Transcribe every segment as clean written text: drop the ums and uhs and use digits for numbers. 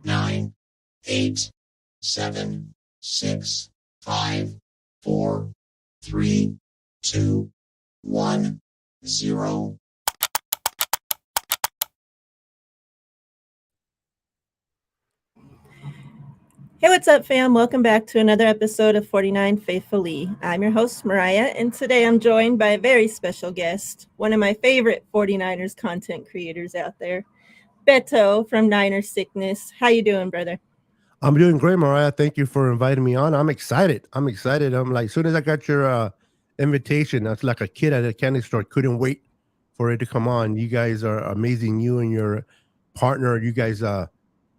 9, 8, 7, 6, 5, 4, 3, 2, 1, 0. Hey, what's up, fam? Welcome back to another episode of 49 Faithfully. I'm your host, Miriah, and today I'm joined by a very special guest, one of my favorite 49ers content creators out there, Beto from Niner Sickness. How you doing, brother? I'm doing great, Miriah. Thank you for inviting me on. I'm excited. I'm like, as soon as I got your invitation, I was like a kid at a candy store. Couldn't wait for it to come on. You guys are amazing. You and your partner, you guys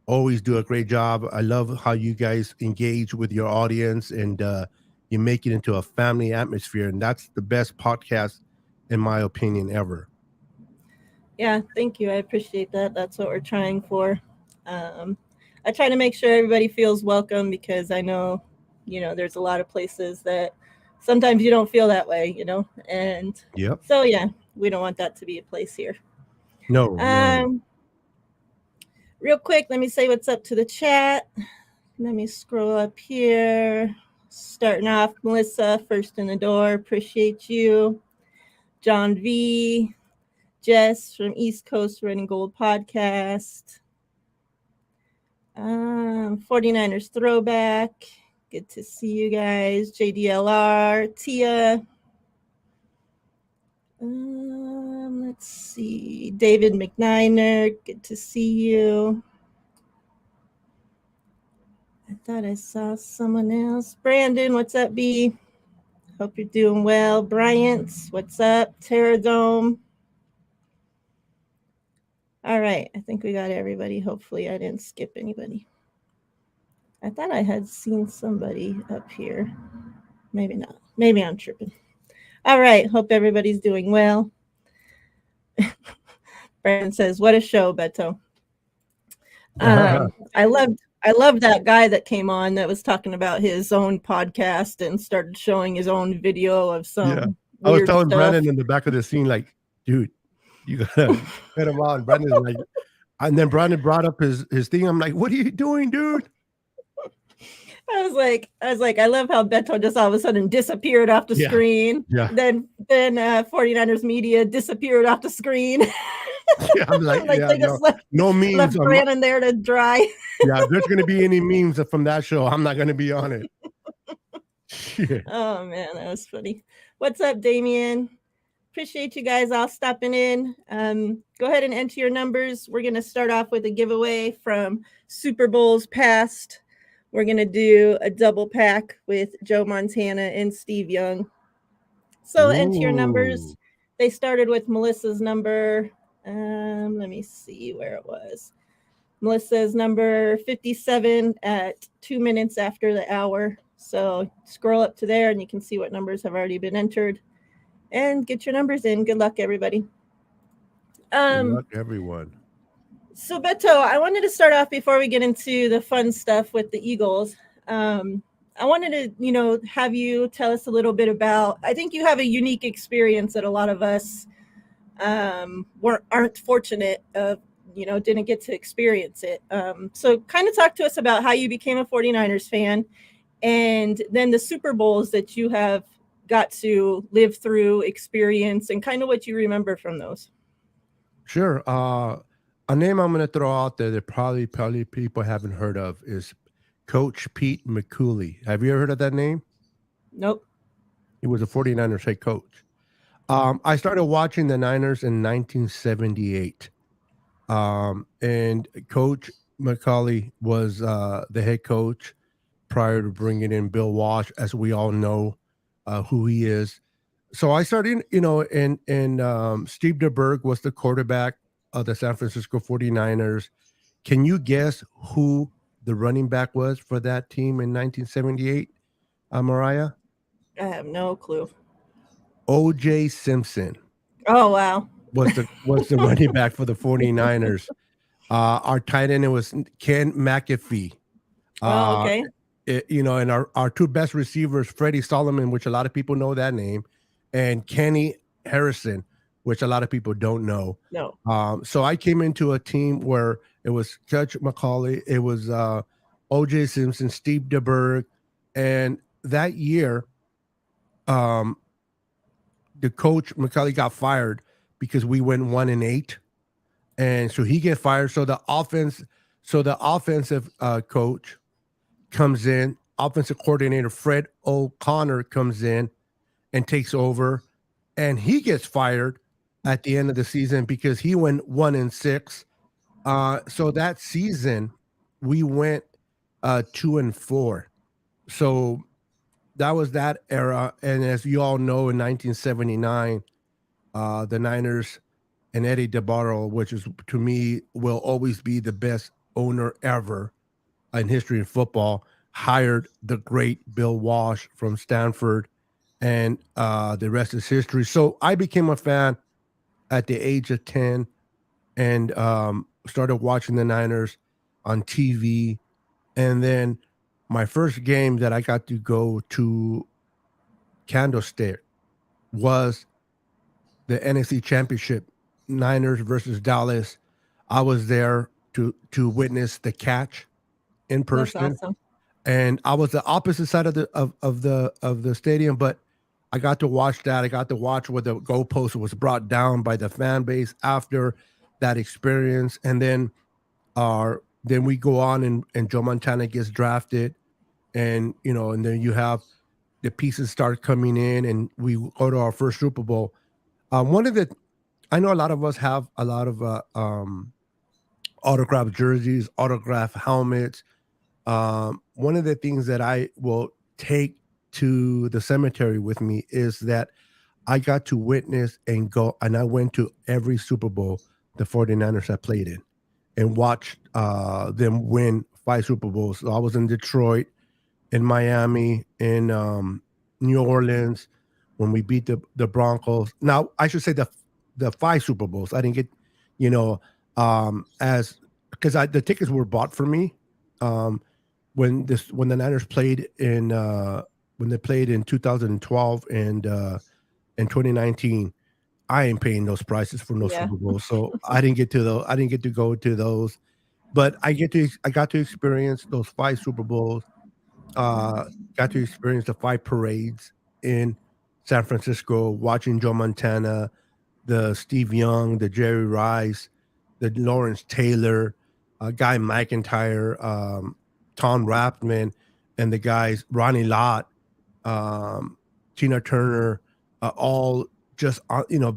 always do a great job. I love how you guys engage with your audience and you make it into a family atmosphere. And that's the best podcast, in my opinion, ever. Yeah, thank you. I appreciate that. That's what we're trying for. I try to make sure everybody feels welcome because I know, there's a lot of places that sometimes you don't feel that way, and Yep. so yeah, we don't want that to be a place here. No. Real quick, let me say what's up to the chat. Let me scroll up here. Starting off, Melissa, first in the door. Appreciate you. John V. Jess from East Coast Red and Gold Podcast. 49ers Throwback. Good to see you guys. JDLR. Tia. Let's see. David McNiner. Good to see you. I thought I saw someone else. Brandon, what's up, B? Hope you're doing well. Bryant, what's up? Terradome. All right, I think we got everybody. Hopefully I didn't skip anybody. I thought I had seen somebody up here. Maybe not. Maybe I'm tripping. All right, hope everybody's doing well. Brandon says, what a show, Beto. I loved that guy that came on that was talking about his own podcast and started showing his own video of some Yeah. I was weird telling stuff. Brandon in the back of the scene, like, dude, you gotta get him on. Brandon's like, and then Brandon brought up his thing. I'm like, what are you doing, dude? I was like, I love how Beto just all of a sudden disappeared off the screen. Yeah. Then 49ers media disappeared off the screen. Yeah, I'm like, they just no memes. Left Brandon there to dry. Yeah, if there's gonna be any memes from that show, I'm not gonna be on it. Yeah. Oh man, that was funny. What's up, Damien? Appreciate you guys all stopping in. Go ahead and enter your numbers. We're gonna start off with a giveaway from Super Bowls past. We're going to do a double pack with Joe Montana and Steve Young. So enter your numbers. They started with Melissa's number. Let me see where it was. Melissa's number 57 at 2 minutes after the hour. So scroll up to there and you can see what numbers have already been entered. And get your numbers in. Good luck, everybody. Good luck, everyone. So, Beto, I wanted to start off before we get into the fun stuff with the Eagles. I wanted to, have you tell us a little bit about, I think you have a unique experience that a lot of us aren't fortunate of, didn't get to experience it. So kind of talk to us about how you became a 49ers fan and then the Super Bowls that you have got to live through, experience, and kind of what you remember from those. Sure. A name I'm going to throw out there that probably people haven't heard of is Coach Pete McCooley. Have you ever heard of that name? Nope. He was a 49ers head coach. I started watching the Niners in 1978. And Coach McCauley was the head coach prior to bringing in Bill Walsh, as we all know who he is. So I started, and Steve DeBerg was the quarterback of the San Francisco 49ers. Can you guess who the running back was for that team in 1978, Miriah? I have no clue. O.J. Simpson. Oh, wow. Was the running back for the 49ers. Our tight end, it was Ken McAfee. Okay. And our two best receivers, Freddie Solomon, which a lot of people know that name, and Kenny Harrison, which a lot of people don't know. No. So I came into a team where it was Judge McCauley, it was O.J. Simpson, Steve DeBerg, and that year, the coach McCauley got fired because we went 1-8, and so he get fired. So the offensive coach comes in, offensive coordinator Fred O'Connor comes in and takes over, and he gets fired at the end of the season because he went 1-6. So that season we went 2-4. So that was that era. And as you all know, in 1979, the Niners and Eddie DeBartolo, which is to me will always be the best owner ever in history of football, hired the great Bill Walsh from Stanford, and the rest is history. So I became a fan at the age of 10 and started watching the Niners on TV. And then my first game that I got to go to Candlestick was the NFC Championship, Niners versus Dallas. I was there to witness the catch in person. That's awesome. And I was the opposite side of the stadium, but I got to watch that. I got to watch where the goalpost was brought down by the fan base after that experience. And then we go on and Joe Montana gets drafted, and and then you have the pieces start coming in, and we go to our first Super Bowl. I know a lot of us have a lot of autographed jerseys, autographed helmets. One of the things that I will take to the cemetery with me is that I got to witness and I went to every Super Bowl the 49ers have played in and watched them win 5 Super Bowls. So I was in Detroit, in Miami, in New Orleans when we beat the Broncos. Now, I should say the 5 Super Bowls. I didn't get, because the tickets were bought for me. When the Niners played in 2012 and 2019, I ain't paying those prices for no Super Bowls, so I didn't get to go to those, but I got to experience those 5 Super Bowls. Got to experience the 5 parades in San Francisco, watching Joe Montana, the Steve Young, the Jerry Rice, the Lawrence Taylor, Guy McIntyre, Tom Rathman, and the guys Ronnie Lott, Tina Turner, all just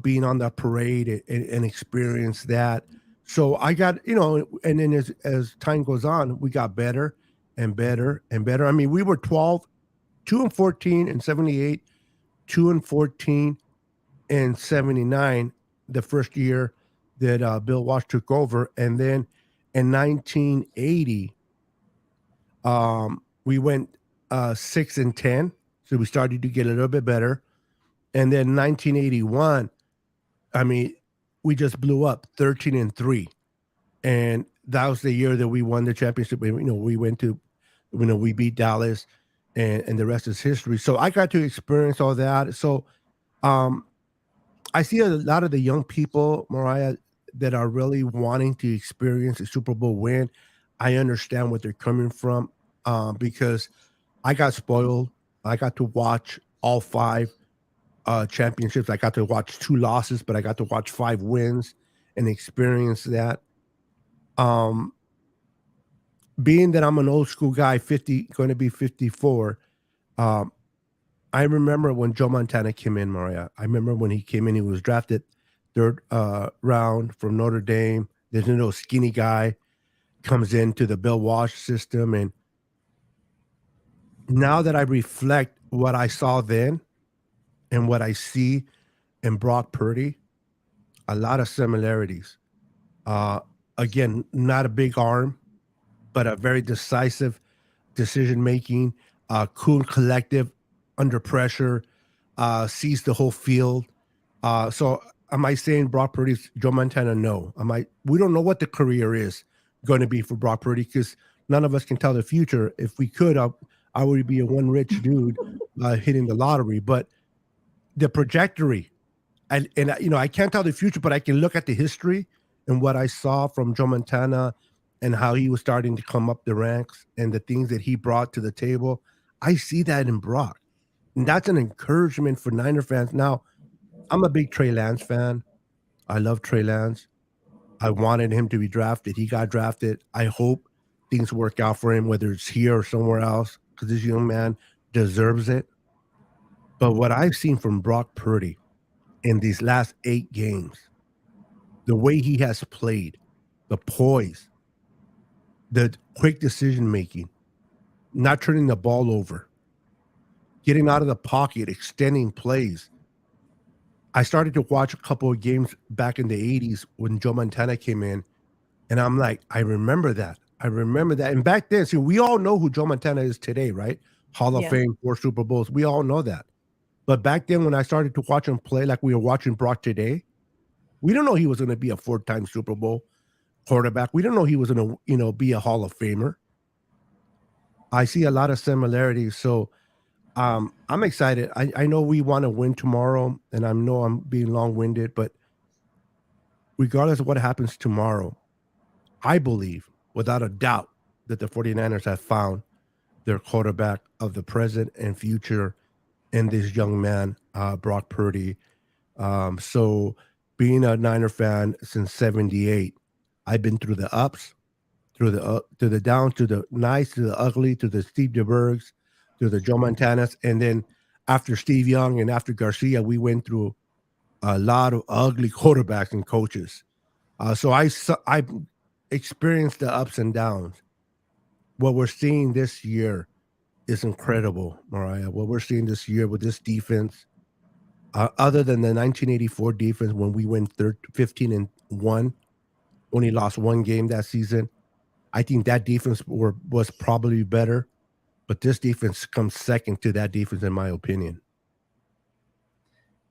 being on that parade and experience that. So I got and then as time goes on, we got better and better and better. I mean, we were 2-14 in 78, 2-14 in 79, the first year that Bill Walsh took over, and then in 1980. We went 6-10, so we started to get a little bit better. And then 1981, I mean, we just blew up 13-3, and that was the year that we won the championship. We went to, we beat Dallas, and the rest is history. So I got to experience all that. So, I see a lot of the young people, Miriah, that are really wanting to experience a Super Bowl win. I understand where they're coming from, because I got spoiled. I got to watch all 5 championships. I got to watch 2 losses, but I got to watch 5 wins and experience that. Being that I'm an old school guy, going to be 54, I remember when Joe Montana came in, Miriah. I remember when he came in, he was drafted 3rd round from Notre Dame. There's no skinny guy, comes into the Bill Walsh system. And now that I reflect what I saw then and what I see in Brock Purdy, a lot of similarities. Again, not a big arm, but a very decisive decision-making, cool, collective, under pressure, sees the whole field. So am I saying Brock Purdy's Joe Montana? No. We don't know what the career is going to be for Brock Purdy, because none of us can tell the future. If we could, I would be a one rich dude hitting the lottery. But the trajectory I can't tell the future, but I can look at the history and what I saw from Joe Montana and how he was starting to come up the ranks and the things that he brought to the table. I see that in Brock. And that's an encouragement for Niner fans. Now, I'm a big Trey Lance fan. I love Trey Lance. I wanted him to be drafted. He got drafted. I hope things work out for him, whether it's here or somewhere else, because this young man deserves it. But what I've seen from Brock Purdy in these last 8 games, the way he has played, the poise, the quick decision making, not turning the ball over, getting out of the pocket, extending plays. I started to watch a couple of games back in the 80s when Joe Montana came in, and I'm like, I remember that. I remember that. And back then, see, we all know who Joe Montana is today, right? Hall of Fame, 4 Super Bowls. We all know that. But back then, when I started to watch him play like we were watching Brock today, we don't know he was going to be a 4-time Super Bowl quarterback. We don't know he was going to, be a Hall of Famer. I see a lot of similarities. So I'm excited. I know we want to win tomorrow, and I know I'm being long-winded, but regardless of what happens tomorrow, I believe, without a doubt, that the 49ers have found their quarterback of the present and future in this young man, Brock Purdy. So being a Niner fan since 78, I've been through the ups, through the downs, to the nice, to the ugly, to the Steve DeBergs, to the Joe Montanas. And then after Steve Young and after Garcia, we went through a lot of ugly quarterbacks and coaches. So I experienced the ups and downs. What we're seeing this year is incredible, Miriah. What we're seeing this year with this defense, other than the 1984 defense when we went 15-1, only lost 1 game that season, I think that defense was probably better, but this defense comes second to that defense in my opinion.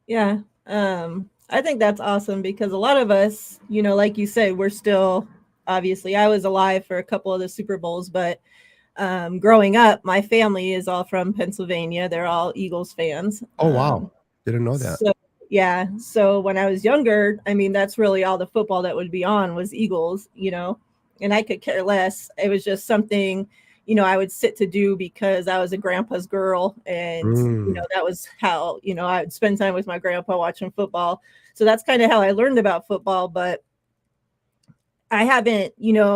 Yeah. I think that's awesome because a lot of us, like you said, we're still, obviously, I was alive for a couple of the Super Bowls, but growing up, my family is all from Pennsylvania. They're all Eagles fans. Oh, wow. Didn't know that. So, yeah. So when I was younger, I mean, that's really all the football that would be on was Eagles, and I could care less. It was just something, I would sit to do because I was a grandpa's girl. And, that was how, I would spend time with my grandpa watching football. So that's kind of how I learned about football. But I haven't,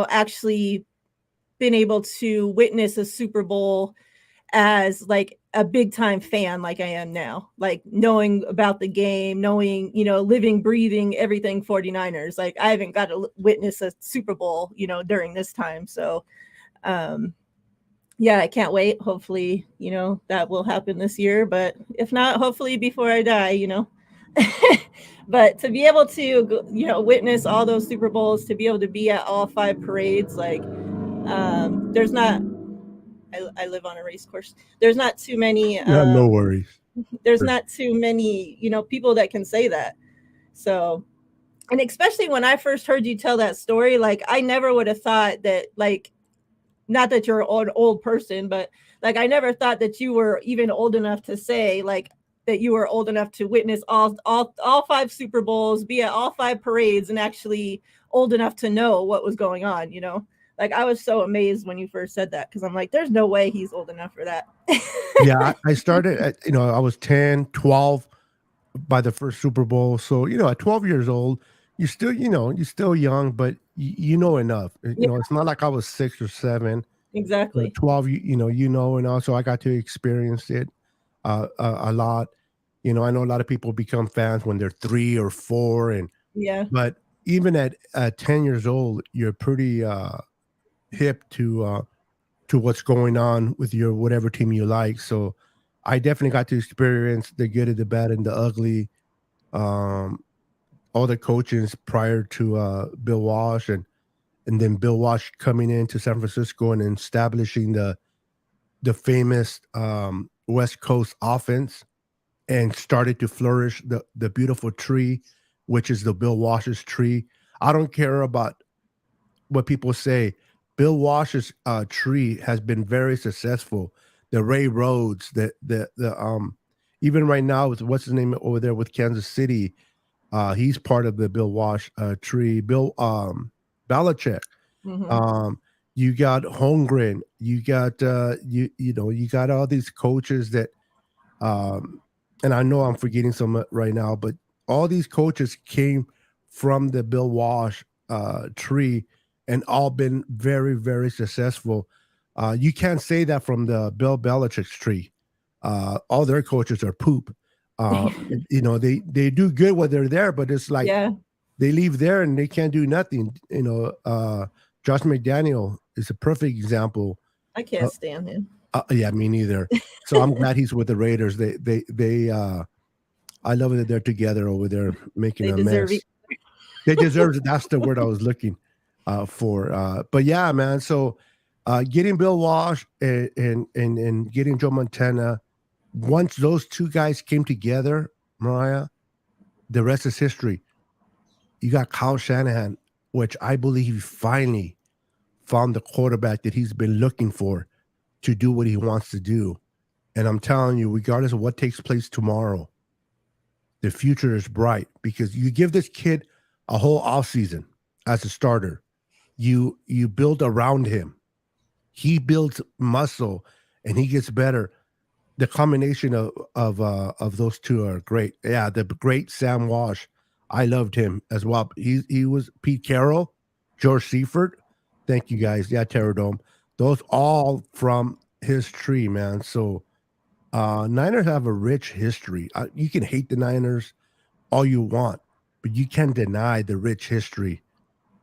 actually been able to witness a Super Bowl as like a big time fan like I am now, like knowing about the game, knowing, living, breathing everything 49ers. Like I haven't got to witness a Super Bowl, during this time. So yeah, I can't wait. Hopefully, that will happen this year, but if not, hopefully before I die, But to be able to, witness all those Super Bowls, to be able to be at all 5 parades, like there's not, I live on a race course. There's not too many. No worries. There's not too many, people that can say that. So, and especially when I first heard you tell that story, like I never would have thought that, like, not that you're an old person, but like I never thought that you were even old enough to say like that you were old enough to witness all 5 Super Bowls, be at all 5 parades, and actually old enough to know what was going on. Like I was so amazed when you first said that because I'm like, there's no way he's old enough for that. Yeah, I started at, I was 10, 12 by the first Super Bowl. So, at 12 years old, you're still, you're still young, but you know enough. It's not like I was 6 or 7. Exactly. 12, and also I got to experience it a lot. I know a lot of people become fans when they're 3 or 4, and but even at 10 years old, you're pretty hip to what's going on with your whatever team you like. So I definitely got to experience the good, the bad, and the ugly. All the coaches prior to Bill Walsh, and then Bill Walsh coming into San Francisco and establishing the famous West Coast offense, and started to flourish the beautiful tree, which is the Bill Walsh's tree. I don't care about what people say. Bill Walsh's tree has been very successful. The Ray Rhodes, the even right now with what's his name over there with Kansas City, He's part of the Bill Walsh tree. Bill Belichick. You got Holmgren. You got you got all these coaches that and I know I'm forgetting some right now, but all these coaches came from the Bill Walsh tree and all been very, very successful. You can't say that from the Bill Belichick's tree. All their coaches are poop. They do good when they're there, but it's like they leave there and they can't do nothing. Josh McDaniel is a perfect example. I can't stand him. Yeah, me neither. So I'm glad he's with the Raiders. I love it that they're together over there making a mess. They deserve it. That's the word I was looking for. But yeah, man. So getting Bill Walsh and getting Joe Montana, once those two guys came together, Miriah, the rest is history. You got Kyle Shanahan, which I believe finally found the quarterback that he's been looking for to do what he wants to do. And I'm telling you, regardless of what takes place tomorrow, the future is bright because you give this kid a whole offseason as a starter. You build around him. He builds muscle and he gets better. The combination of those two are great. Yeah, the great Sam Walsh. I loved him as well. He was Pete Carroll, George Seifert. Thank you guys. Yeah, Terradome. Those all from his tree, man. So Niners have a rich history. You can hate the Niners all you want, but you can't deny the rich history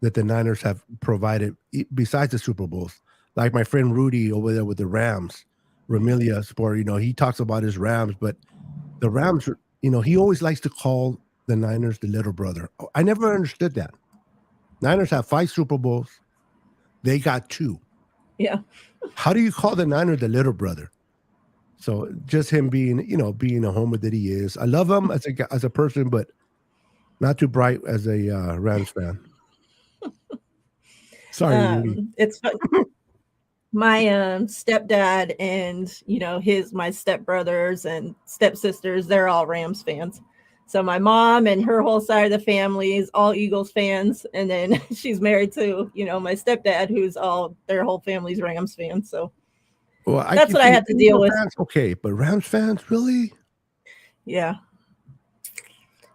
that the Niners have provided besides the Super Bowls. Like my friend Rudy over there with the Rams, Ramilia Sport, he talks about his Rams, but the Rams, he always likes to call the Niners the little brother. I never understood that. Niners have 5 Super Bowls. They got 2. Yeah. How do you call the Niners the little brother? So just him being a homer that he is. I love him as a person, but not too bright as a Rams fan. Sorry, Rudy. It's fun. My stepdad and my stepbrothers and stepsisters, they're all Rams fans. So my mom and her whole side of the family is all Eagles fans, and then she's married to my stepdad, who's their whole family's Rams fans. So that's what I had to deal with. Fans, okay, but Rams fans, really? Yeah.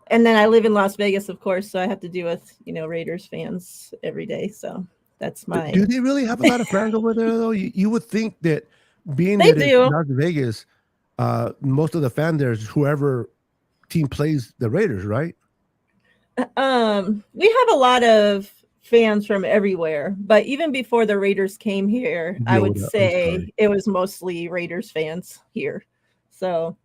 And then I live in Las Vegas, of course, so I have to deal with Raiders fans every day. So that's my. Do they really have a lot of fans over there, though? You would think that being in Las Vegas, most of the fan there is whoever team plays the Raiders, right? We have a lot of fans from everywhere, but even before the Raiders came here, I would say it was mostly Raiders fans here. So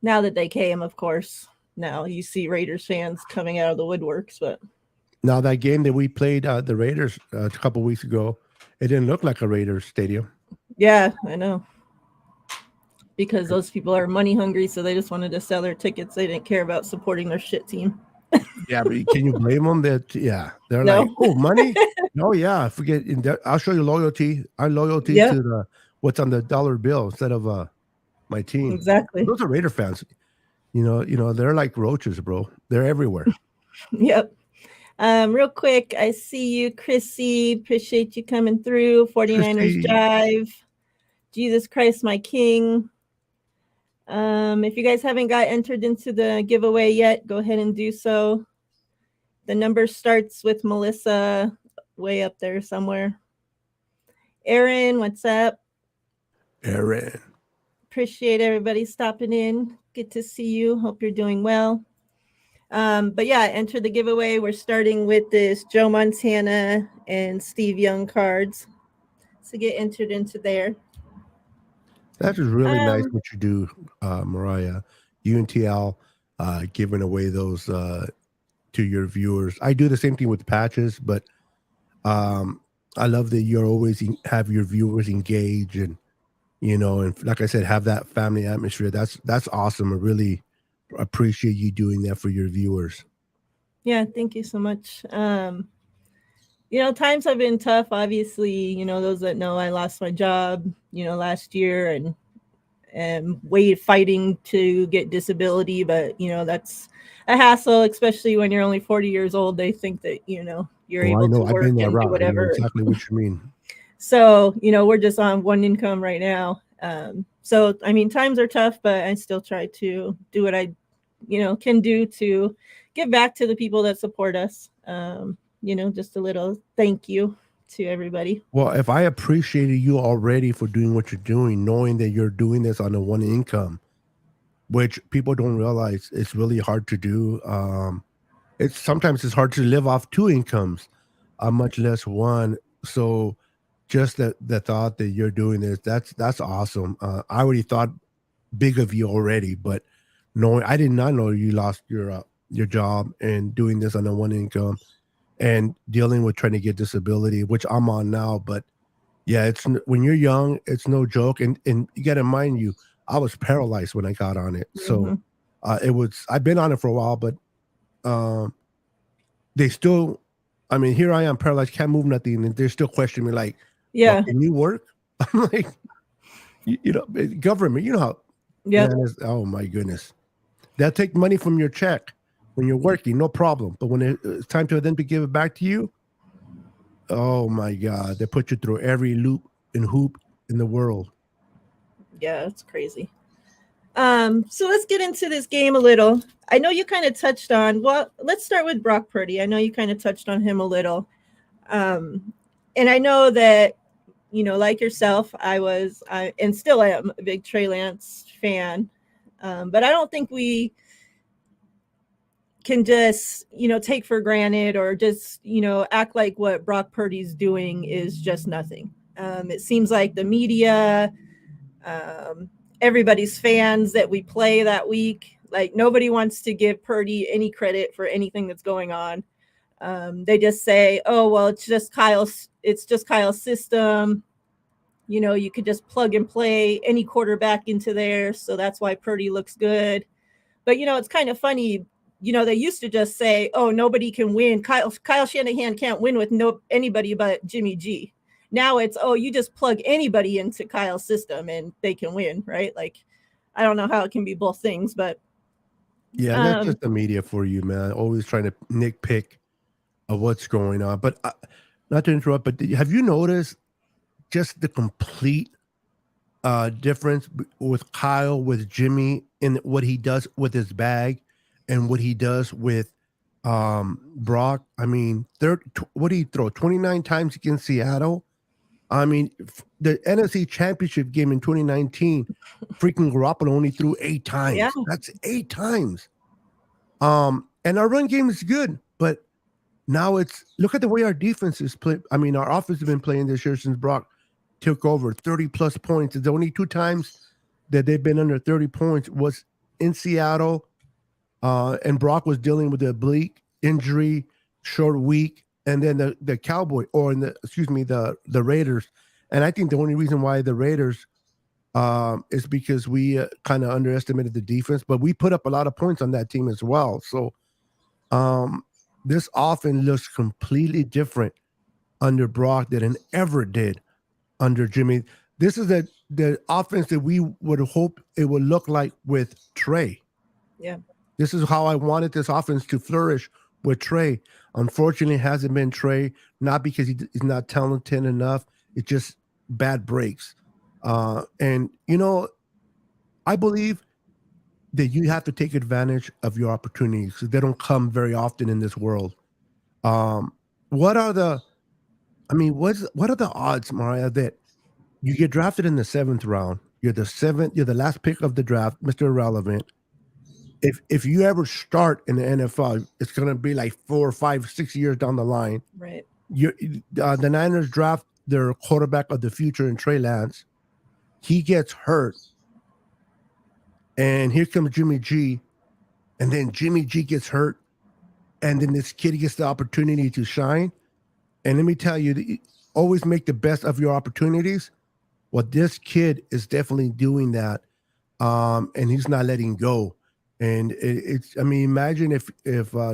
now that they came, of course, now you see Raiders fans coming out of the woodworks. But now that game that we played the Raiders a couple weeks ago, it didn't look like a Raiders stadium. Yeah, I know. Because those people are money hungry, so they just wanted to sell their tickets. They didn't care about supporting their shit team. Yeah, but can you blame them? They're like, oh, money? No, yeah, forget. I'll show you loyalty. Our loyalty to what's on the dollar bill instead of my team. Exactly. Those are Raider fans. They're like roaches, bro. They're everywhere. Yep. Real quick, I see you, Chrissy. Appreciate you coming through. 49ers Drive. Jesus Christ, my King. If you guys haven't got entered into the giveaway yet, go ahead and do so. The number starts with Melissa way up there somewhere. Aaron, what's up? Aaron. Appreciate everybody stopping in. Good to see you. Hope you're doing well. But yeah, enter the giveaway. We're starting with this Joe Montana and Steve Young cards. So get entered into there. That is really nice what you do, Miriah. UNTL giving away those to your viewers. I do the same thing with the patches, but I love that you're always have your viewers engage and and like I said, have that family atmosphere. That's awesome. I really appreciate you doing that for your viewers. Yeah, thank you so much. Times have been tough. Obviously, those that know, I lost my job, last year and fighting to get disability. But, that's a hassle, especially when you're only 40 years old. They think that, you're Oh, I able to know. I've work been that and do route. I know whatever. exactly what you mean. So, we're just on one income right now. So, I mean, times are tough, but I still try to do what I, can do to give back to the people that support us. Just a little thank you to everybody. Well, if I appreciated you already for doing what you're doing, knowing that you're doing this on a one income, which people don't realize it's really hard to do. It's hard to live off two incomes, much less one. So just the thought that you're doing this, that's awesome. I already thought big of you already, but knowing I did not know you lost your job and doing this on a one income and dealing with trying to get disability, which I'm on now. But yeah, when you're young, it's no joke, and you got to mind you, I was paralyzed when I got on it, so I've been on it for a while, but um, they still, I mean, here I am paralyzed, can't move nothing, and they're still questioning me like, well, Yeah. can you work? I'm like, government, you know how, Yeah. oh my goodness, they'll take money from your check when you're working, no problem, but when it's time to then to give it back to you, oh my God, they put you through every loop and hoop in the world. Yeah, it's crazy. So let's get into this game a little. I know you kind of touched on, well, let's start with Brock Purdy. I know you kind of touched on him a little. And I know that, like yourself, I and still am a big Trey Lance fan. But I don't think we can just, take for granted or just, act like what Brock Purdy's doing is just nothing. It seems like the media, everybody's fans that we play that week, like nobody wants to give Purdy any credit for anything that's going on. They just say, "Oh, well, it's just Kyle's system. You could just plug and play any quarterback into there, so that's why Purdy looks good." But it's kind of funny. They used to just say, "Oh, nobody can win. Kyle Shanahan can't win with anybody but Jimmy G." Now it's, "Oh, you just plug anybody into Kyle's system and they can win," right? Like, I don't know how it can be both things, but Yeah, that's just the media for you, man. Always trying to nitpick of what's going on. But not to interrupt, but have you noticed just the complete difference with Kyle, with Jimmy, in what he does with his bag and what he does with Brock? I mean, what did he throw? 29 times against Seattle? I mean, the NFC Championship game in 2019, freaking Garoppolo only threw 8 times. Yeah. That's 8 times. And our run game is good, but now look at the way our defense is playing. I mean, our offense has been playing this year since Brock took over, 30 plus points. It's only 2 times that they've been under 30 points was in Seattle, and Brock was dealing with the oblique injury, short week, and then the Cowboy the Raiders. And I think the only reason why the Raiders is because we kind of underestimated the defense, but we put up a lot of points on that team as well. So this offense looks completely different under Brock than it ever did under Jimmy. This is the offense that we would hope it would look like with Trey. Yeah. This is how I wanted this offense to flourish with Trey. Unfortunately, it hasn't been Trey, not because he's not talented enough. It's just bad breaks. And, I believe that you have to take advantage of your opportunities because they don't come very often in this world. What are the odds, Miriah, that you get drafted in the 7th round? You're the last pick of the draft, Mr. Irrelevant. If you ever start in the NFL, it's gonna be like 4, 5, 6 years down the line. Right. The Niners draft their quarterback of the future in Trey Lance. He gets hurt, and here comes Jimmy G, and then Jimmy G gets hurt, and then this kid gets the opportunity to shine. And let me tell you, always make the best of your opportunities. Well, this kid is definitely doing that, and he's not letting go. And imagine if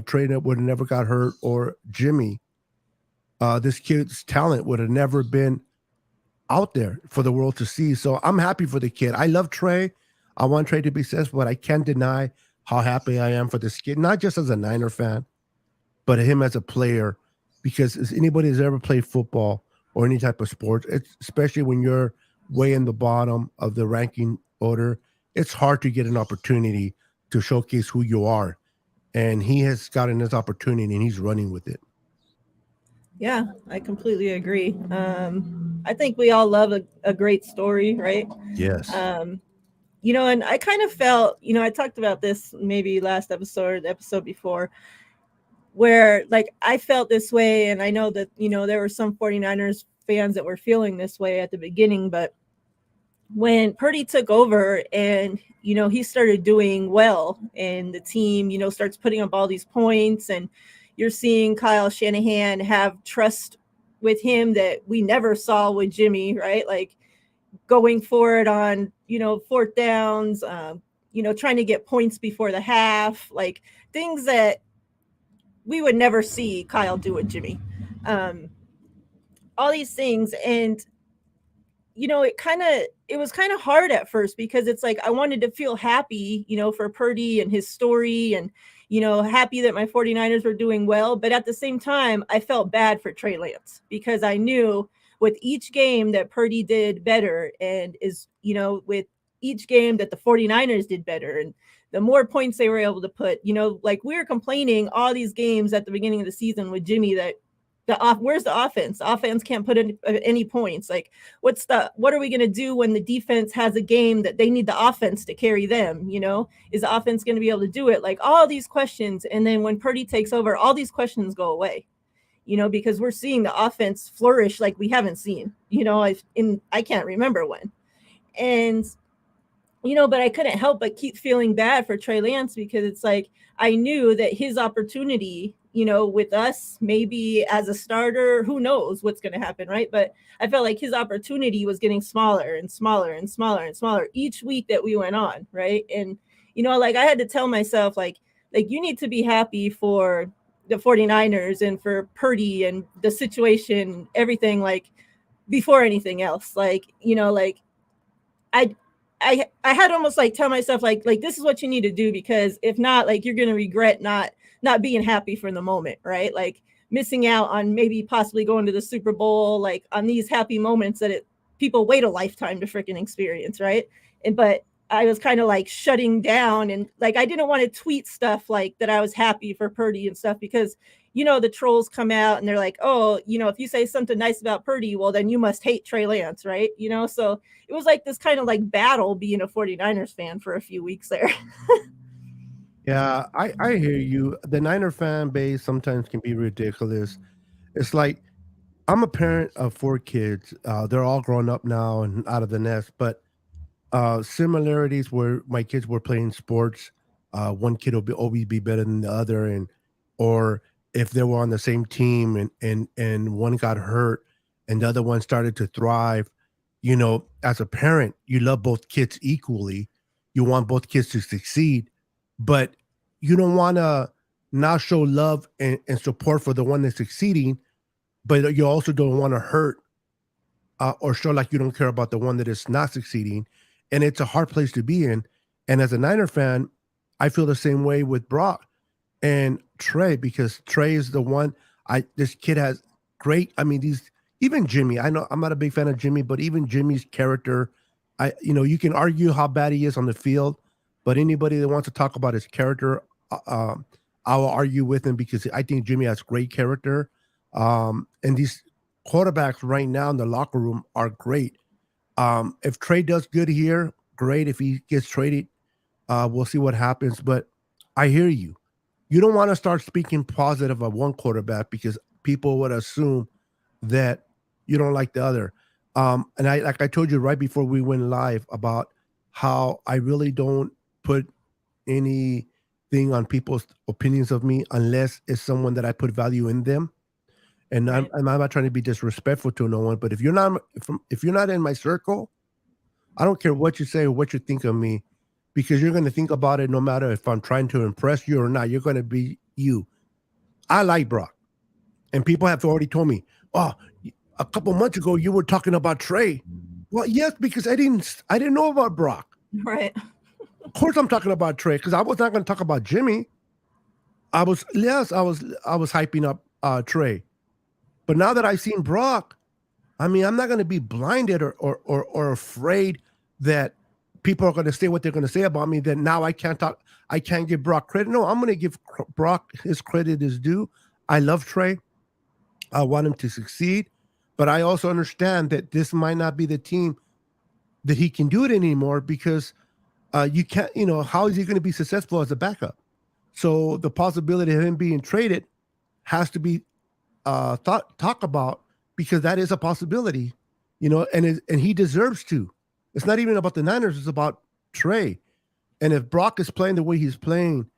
Trey would have never got hurt, or Jimmy, this kid's talent would have never been out there for the world to see. So I'm happy for the kid. I love Trey. I want Trey to be successful, but I can't deny how happy I am for this kid, not just as a Niner fan, but him as a player. Because as anybody who's ever played football or any type of sports, it's especially when you're way in the bottom of the ranking order, it's hard to get an opportunity to showcase who you are. And he has gotten this opportunity and he's running with it. Yeah, I completely agree. I think we all love a great story, right? Yes. And I kind of felt, I talked about this maybe last episode, the episode before, where like I felt this way. And I know that, there were some 49ers fans that were feeling this way at the beginning, but when Purdy took over and, he started doing well and the team, starts putting up all these points and you're seeing Kyle Shanahan have trust with him that we never saw with Jimmy, right? Like going for it on, fourth downs, trying to get points before the half, like things that we would never see Kyle do with Jimmy. All these things. And it was kind of hard at first because it's like I wanted to feel happy, for Purdy and his story and, happy that my 49ers were doing well. But at the same time, I felt bad for Trey Lance because I knew with each game that Purdy did better and is, with each game that the 49ers did better and the more points they were able to put, like we were complaining all these games at the beginning of the season with Jimmy that where's the offense? The offense can't put any points. Like, what are we going to do when the defense has a game that they need the offense to carry them? Is the offense going to be able to do it? Like all these questions. And then when Purdy takes over, all these questions go away, because we're seeing the offense flourish like we haven't seen, I can't remember when. And, but I couldn't help but keep feeling bad for Trey Lance because it's like, I knew that his opportunity, with us, maybe as a starter, who knows what's going to happen, right? But I felt like his opportunity was getting smaller and smaller and smaller and smaller each week that we went on, right? And, like I had to tell myself, like you need to be happy for the 49ers and for Purdy and the situation, everything, like before anything else. Like, like I had almost like tell myself like this is what you need to do, because if not, like you're going to regret not being happy for the moment, right? Like missing out on maybe possibly going to the Super Bowl, like on these happy moments that people wait a lifetime to freaking experience, right? But I was kind of like shutting down and like I didn't want to tweet stuff like that I was happy for Purdy and stuff because the trolls come out and they're like, oh, if you say something nice about Purdy, well then you must hate Trey Lance, right? So it was like this kind of like battle being a 49ers fan for a few weeks there. Yeah, I hear you. The Niner fan base sometimes can be ridiculous. It's like I'm a parent of 4 kids. They're all grown up now and out of the nest, but similarities where my kids were playing sports. One kid will always be better than the other, or if they were on the same team and one got hurt and the other one started to thrive. As a parent, you love both kids equally. You want both kids to succeed, but you don't want to not show love and support for the one that's succeeding, but you also don't want to hurt or show like you don't care about the one that is not succeeding. And it's a hard place to be in. And as a Niner fan, I feel the same way with Brock and Trey, because Trey is the one this kid has great. I mean, even Jimmy, I know I'm not a big fan of Jimmy, but even Jimmy's character, you can argue how bad he is on the field, but anybody that wants to talk about his character, I will argue with him because I think Jimmy has great character. And these quarterbacks right now in the locker room are great. If Trey does good here, great. If he gets traded, we'll see what happens. But I hear you. You don't want to start speaking positive of one quarterback because people would assume that you don't like the other. And I told you right before we went live about how I really don't put anything on people's opinions of me unless it's someone that I put value in them. And Right. I'm not trying to be disrespectful to no one, but if you're not in my circle, I don't care what you say or what you think of me, because you're going to think about it no matter if I'm trying to impress you or not. You're going to be you. I like Brock. And people have already told me, oh, a couple months ago you were talking about Trey. Well, yes, because I didn't know about Brock. Right. Of course, I'm talking about Trey because I was not going to talk about Jimmy. I was hyping up Trey, but now that I've seen Brock, I mean, I'm not going to be blinded or afraid that people are going to say what they're going to say about me. That now I can't talk. I can't give Brock credit. No, I'm going to give Brock his credit is due. I love Trey. I want him to succeed, but I also understand that this might not be the team that he can do it anymore because you can't. You know, how is he going to be successful as a backup? So the possibility of him being traded has to be talk about because that is a possibility, you know, and he deserves to. It's not even about the Niners; it's about Trey. And if Brock is playing the way he's playing,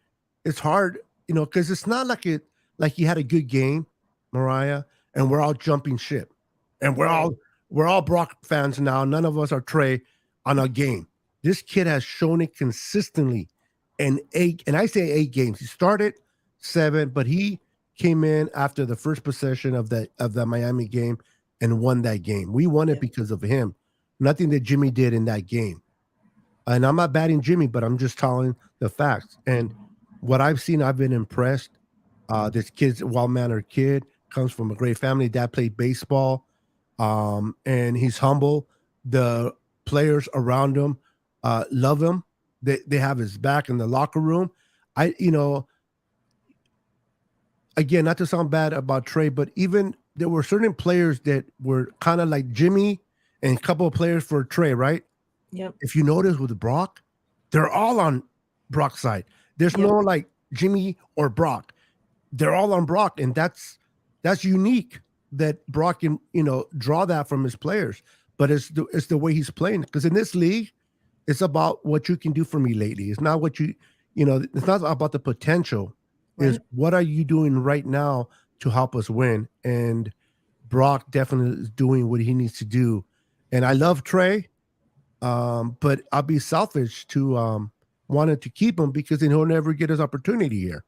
it's hard, you know, because it's not like he had a good game, Miriah, and we're all jumping ship, and we're all Brock fans now. None of us are Trey on a game. This kid has shown it consistently in 8, and I say 8 games. He started 7, but he came in after the first possession of the Miami game and won that game. We won it because of him. Nothing that Jimmy did in that game. And I'm not batting Jimmy, but I'm just telling the facts. And what I've seen, I've been impressed. This kid's a well-mannered kid, comes from a great family. Dad played baseball, and he's humble. The players around him love him. They have his back in the locker room. Again, not to sound bad about Trey, but even there were certain players that were kind of like Jimmy and a couple of players for Trey, right? Yep. If you notice with Brock, they're all on Brock's side. There's no like Jimmy or Brock. They're all on Brock, and that's unique that Brock can, you know, draw that from his players. But it's the way he's playing, because in this league, it's about what you can do for me lately. It's not what you know, it's not about the potential. Right. Is what are you doing right now to help us win? And Brock definitely is doing what he needs to do. And I love Trey, but I'll be selfish to wanting to keep him because then he'll never get his opportunity here.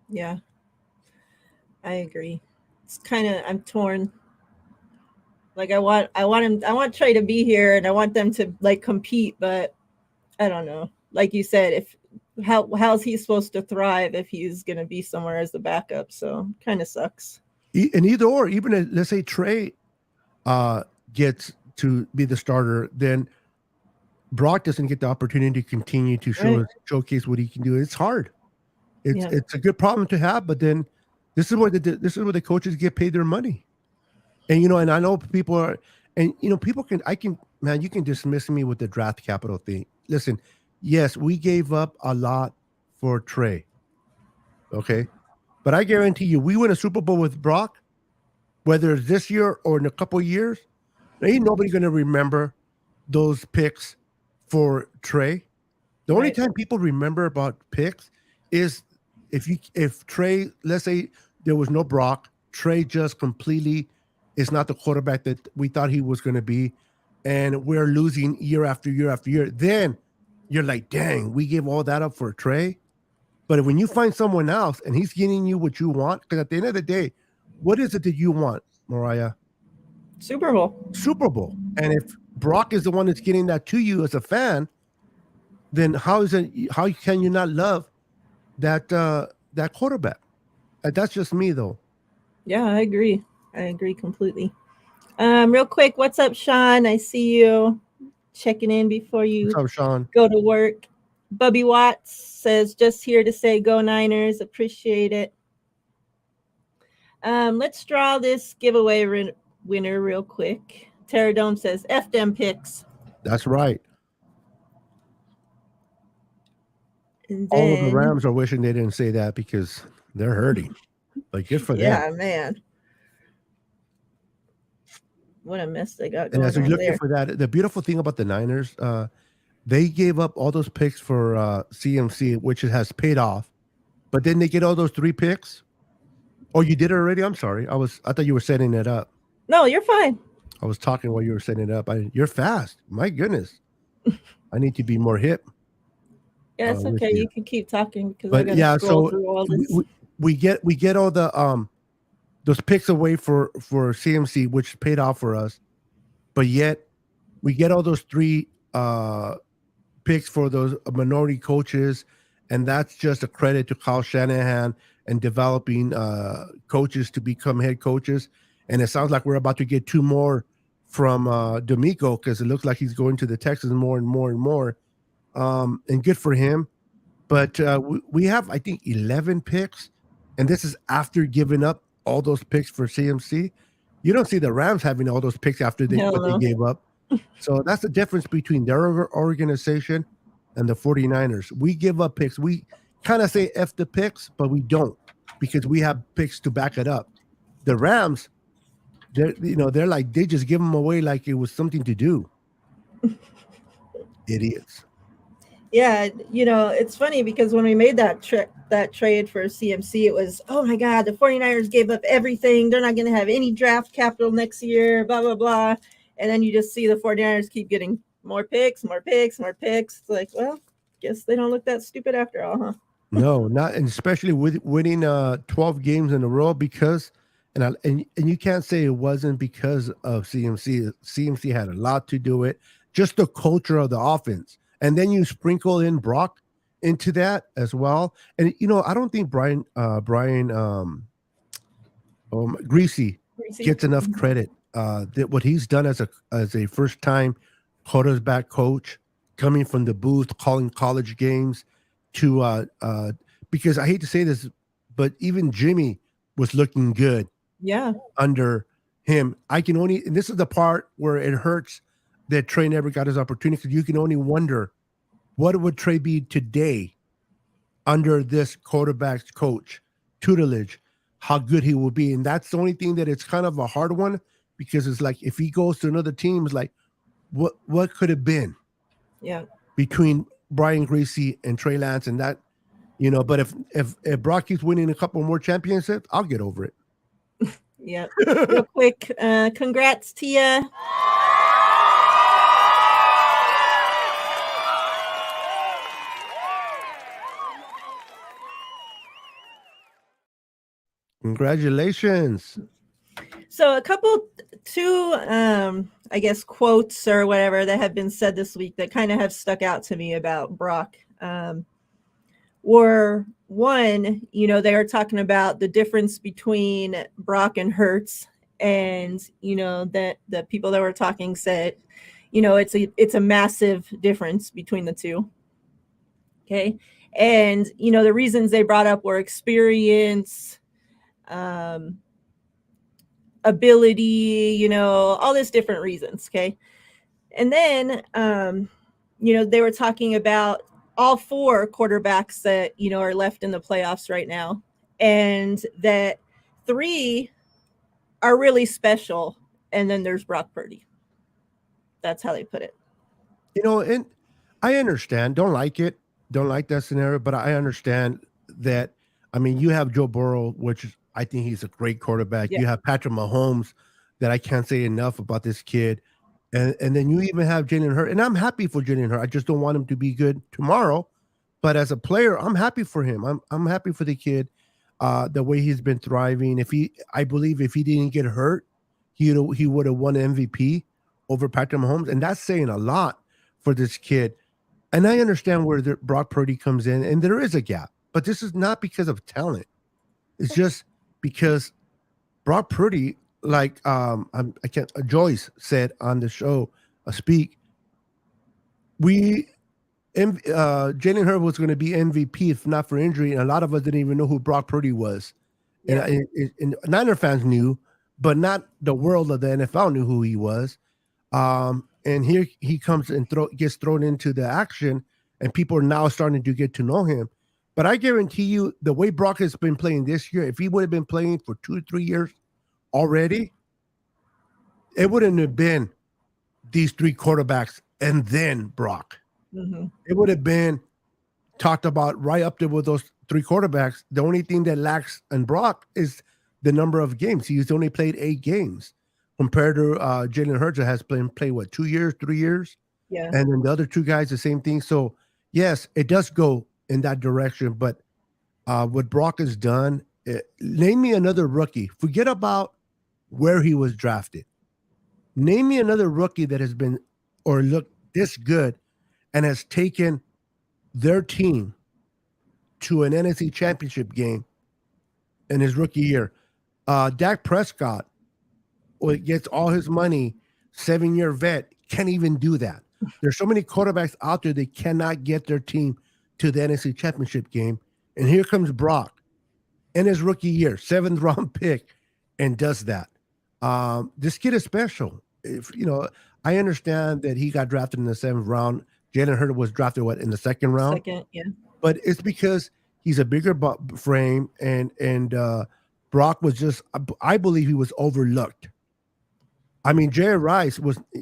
Yeah, I agree. It's kind of, I'm torn. Like I want Trey to be here and I want them to like compete, but I don't know. Like you said, how's he supposed to thrive if he's going to be somewhere as the backup? So kind of sucks. And either or, even if, let's say Trey gets to be the starter, then Brock doesn't get the opportunity to continue to showcase what he can do. It's hard. It's a good problem to have, but then this is where the coaches get paid their money. And, you know, and I know people are, and, you know, you can dismiss me with the draft capital thing. Listen, yes, we gave up a lot for Trey. Okay. But I guarantee you, we win a Super Bowl with Brock, whether it's this year or in a couple of years, ain't nobody going to remember those picks for Trey. The only time people remember about picks is if Trey, let's say there was no Brock, Trey just completely is not the quarterback that we thought he was going to be, and we're losing year after year after year. Then you're like, dang, we gave all that up for Trey. But when you find someone else and he's getting you what you want, because at the end of the day, what is it that you want, Miriah? Super Bowl. And if Brock is the one that's getting that to you as a fan, then how can you not love that quarterback? That's just me, though. Yeah, I agree completely. Real quick, what's up, Sean? I see you checking in before you what's up, Sean? Go to work. Bubby Watts says, just here to say go Niners. Appreciate it. Let's draw this giveaway winner real quick. Terradome says, F them picks. That's right. All of the Rams are wishing they didn't say that because they're hurting. Like, good for them. Yeah, man. What a mess they got going on. And as you're looking for that, the beautiful thing about the Niners, they gave up all those picks for CMC, which it has paid off. But then they get all those 3 picks. Oh, you did it already? I'm sorry. I thought you were setting it up. No, you're fine. I was talking while you were setting it up. You're fast. My goodness. I need to be more hip. Yeah, it's okay. You can keep talking because I gotta scroll through all this. We get all the those picks away for CMC, which picks for those minority coaches, and that's just a credit to Kyle Shanahan and developing coaches to become head coaches. And it sounds like we're about to get 2 more from D'Amico, because it looks like he's going to the Texans more and more and more. And good for him. But we have, I think, 11 picks, and this is after giving up all those picks for CMC. You don't see the Rams having all those picks after they gave up. So that's the difference between their organization and the 49ers. We give up picks. We kind of say F the picks, but we don't, because we have picks to back it up. The Rams, they're like, they just give them away like it was something to do. Idiots. Yeah, it's funny because when we made that trade for CMC, it was, oh my God, the 49ers gave up everything. They're not going to have any draft capital next year, blah, blah, blah. And then you just see the 49ers keep getting more picks. It's like, well, guess they don't look that stupid after all, huh? No, not, and especially with winning 12 games in a row, because and you can't say it wasn't because of CMC. CMC had a lot to do it, just the culture of the offense. And then you sprinkle in Brock into that as well. And I don't think Brian Greasy gets enough credit. That what he's done as a first time quarterback coach, coming from the booth, calling college games, to because I hate to say this, but even Jimmy was looking good. Yeah. Under him. And this is the part where it hurts that Trey never got his opportunity, because you can only wonder what would Trey be today under this quarterback's coach tutelage, how good he will be. And that's the only thing that it's kind of a hard one, because it's like, if he goes to another team, it's like, what could have been? Yeah. Between Brian Greasy and Trey Lance, and that, but if Brock keeps winning a couple more championships, I'll get over it. Yeah. Real quick, congrats, Tia. Congratulations. So two I guess quotes or whatever that have been said this week that kind of have stuck out to me about Brock were, one, they are talking about the difference between Brock and Hurts, and that the people that were talking said, it's a massive difference between the two. Okay. And the reasons they brought up were experience, ability, all these different reasons. Okay. And then, they were talking about all 4 quarterbacks that, are left in the playoffs right now, and that 3 are really special. And then there's Brock Purdy. That's how they put it. And I understand. Don't like that scenario, but I understand that. I mean, you have Joe Burrow, which is, I think he's a great quarterback. Yeah. You have Patrick Mahomes, that I can't say enough about this kid. And then you even have Jalen Hurts. And I'm happy for Jalen Hurts. I just don't want him to be good tomorrow. But as a player, I'm happy for him. I'm happy for the kid, the way he's been thriving. I believe if he didn't get hurt, he would have won MVP over Patrick Mahomes. And that's saying a lot for this kid. And I understand where Brock Purdy comes in, and there is a gap. But this is not because of talent. It's just because Brock Purdy, like Joyce said on the show, Jalen Hurts was going to be MVP if not for injury, and a lot of us didn't even know who Brock Purdy was. Yeah. And Niner fans knew, but not the world of the NFL knew who he was. And here he comes and gets thrown into the action, and people are now starting to get to know him. But I guarantee you, the way Brock has been playing this year, if he would have been playing for 2 or 3 years already, it wouldn't have been these 3 quarterbacks and then Brock. Mm-hmm. It would have been talked about right up there with those 3 quarterbacks. The only thing that lacks in Brock is the number of games. He's only played 8 games compared to Jalen Hurts, that has played what, 2 years, 3 years? Yeah. And then the other 2 guys, the same thing. So, yes, it does go in that direction. But what Brock has done, name me another rookie. Forget about where he was drafted. Name me another rookie that has been or looked this good and has taken their team to an NFC championship game in his rookie year. Dak Prescott gets all his money, 7-year vet, can't even do that. There's so many quarterbacks out there, they cannot get their team to the NFC championship game. And here comes Brock in his rookie year, 7th round pick, and does that. This kid is special. If I understand that he got drafted in the 7th round. Jalen Hurts was drafted in the 2nd round? Second, yeah. But it's because he's a bigger frame, and Brock was just, I believe he was overlooked. I mean, Jerry Rice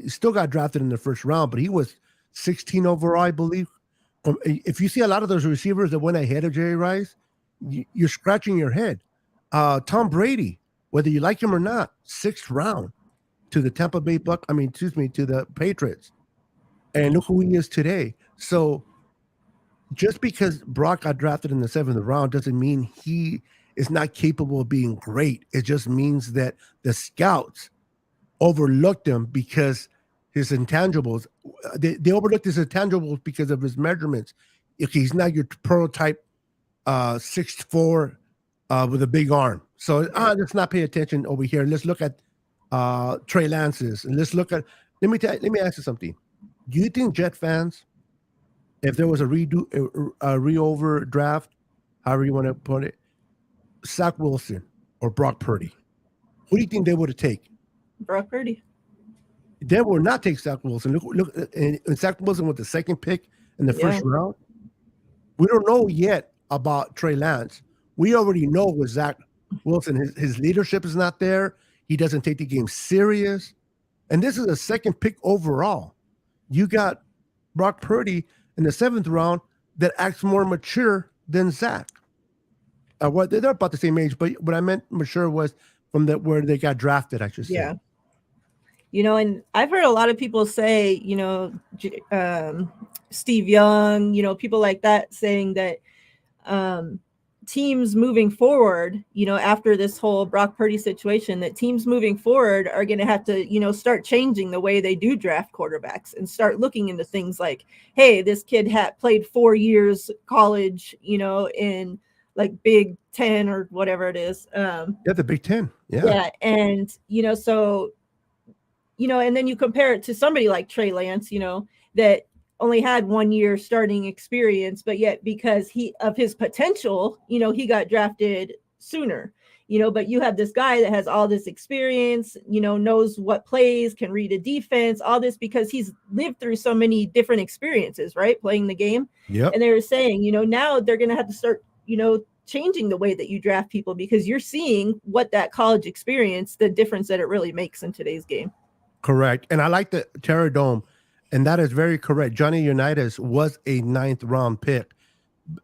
still got drafted in the 1st round, but he was 16 overall, I believe. If you see a lot of those receivers that went ahead of Jerry Rice, you're scratching your head. Tom Brady, whether you like him or not, 6th round to the to the Patriots. And look who he is today. So just because Brock got drafted in the 7th round doesn't mean he is not capable of being great. It just means that the scouts overlooked him because his intangibles, they overlooked his intangibles because of his measurements. Okay, he's not your prototype 6'4" with a big arm. So let's not pay attention over here. Let's look at Trey Lance's, and let's look at. Let me ask you something. Do you think Jet fans, if there was a re-over draft, however you want to put it, Zach Wilson or Brock Purdy, who do you think they would have taken? Brock Purdy. They will not take Zach Wilson. Look, and Zach Wilson with the 2nd pick in the 1st round. We don't know yet about Trey Lance. We already know with Zach Wilson, his leadership is not there. He doesn't take the game serious. And this is a 2nd pick overall. You got Brock Purdy in the 7th round that acts more mature than Zach. They're about the same age, but what I meant mature was from where they got drafted, I should say. Yeah. And I've heard a lot of people say, Steve Young, people like that saying that teams moving forward, after this whole Brock Purdy situation, that teams moving forward are going to have to, start changing the way they do draft quarterbacks and start looking into things like, hey, this kid had played 4 years college, in like Big 10 or whatever it is. The Big 10. Yeah. Yeah. And, so, and then you compare it to somebody like Trey Lance, that only had 1 year starting experience, but yet because of his potential, he got drafted sooner, but you have this guy that has all this experience, knows what plays, can read a defense, all this because he's lived through so many different experiences, right? Playing the game. Yep. And they were saying, now they're going to have to start, changing the way that you draft people because you're seeing what that college experience, the difference that it really makes in today's game. Correct. And I like the Terror Dome. And that is very correct. Johnny Unitas was a 9th round pick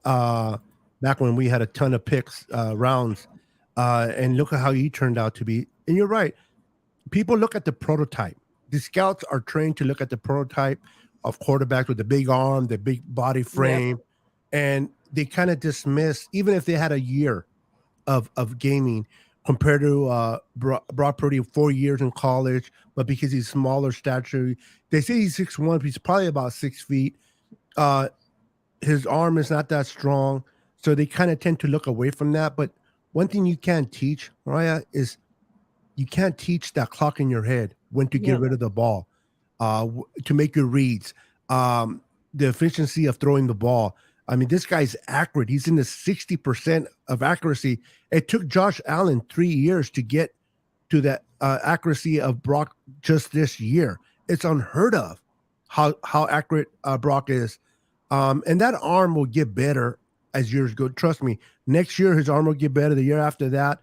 back when we had a ton of picks, rounds. And look at how he turned out to be. And you're right. People look at the prototype. The scouts are trained to look at the prototype of quarterbacks with the big arm, the big body frame. Yeah. And they kind of dismiss, even if they had a year of gaming compared to Brock Purdy, 4 years in college, but because he's smaller stature, they say he's 6'1", but he's probably about 6 feet. His arm is not that strong, so they kind of tend to look away from that. But one thing you can't teach, Miriah, is you can't teach that clock in your head when to get rid of the ball, to make your reads, the efficiency of throwing the ball. I mean, this guy's accurate. He's in the 60% of accuracy. It took Josh Allen 3 years to get to that accuracy of Brock just this year. It's unheard of how accurate Brock is. And that arm will get better as years go. Trust me, next year his arm will get better. The year after that,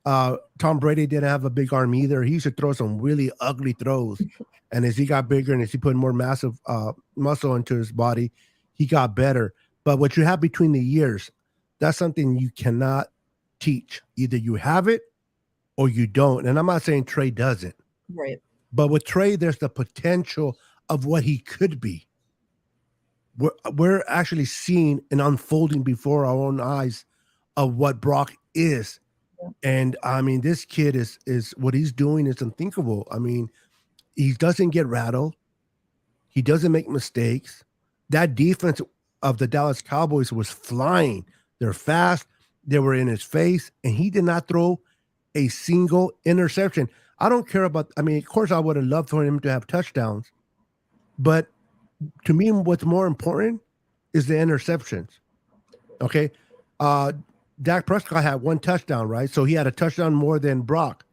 Tom Brady didn't have a big arm either. He used to throw some really ugly throws. And as he got bigger and as he put more massive muscle into his body, he got better. But what you have between the years, that's something you cannot teach. Either you have it or you don't. And I'm not saying Trey doesn't. Right. But with Trey, there's the potential of what he could be. We're actually seeing an unfolding before our own eyes of what Brock is. Yeah. And I mean, this kid is what he's doing is unthinkable. I mean, he doesn't get rattled. He doesn't make mistakes. that defense of the Dallas Cowboys was flying. They're fast. They were in his face, and he did not throw a single interception. I don't care about, I mean, of course, I would have loved for him to have touchdowns, but to me, what's more important is the interceptions. Okay. Dak Prescott had one touchdown, right? So he had a touchdown more than Brock.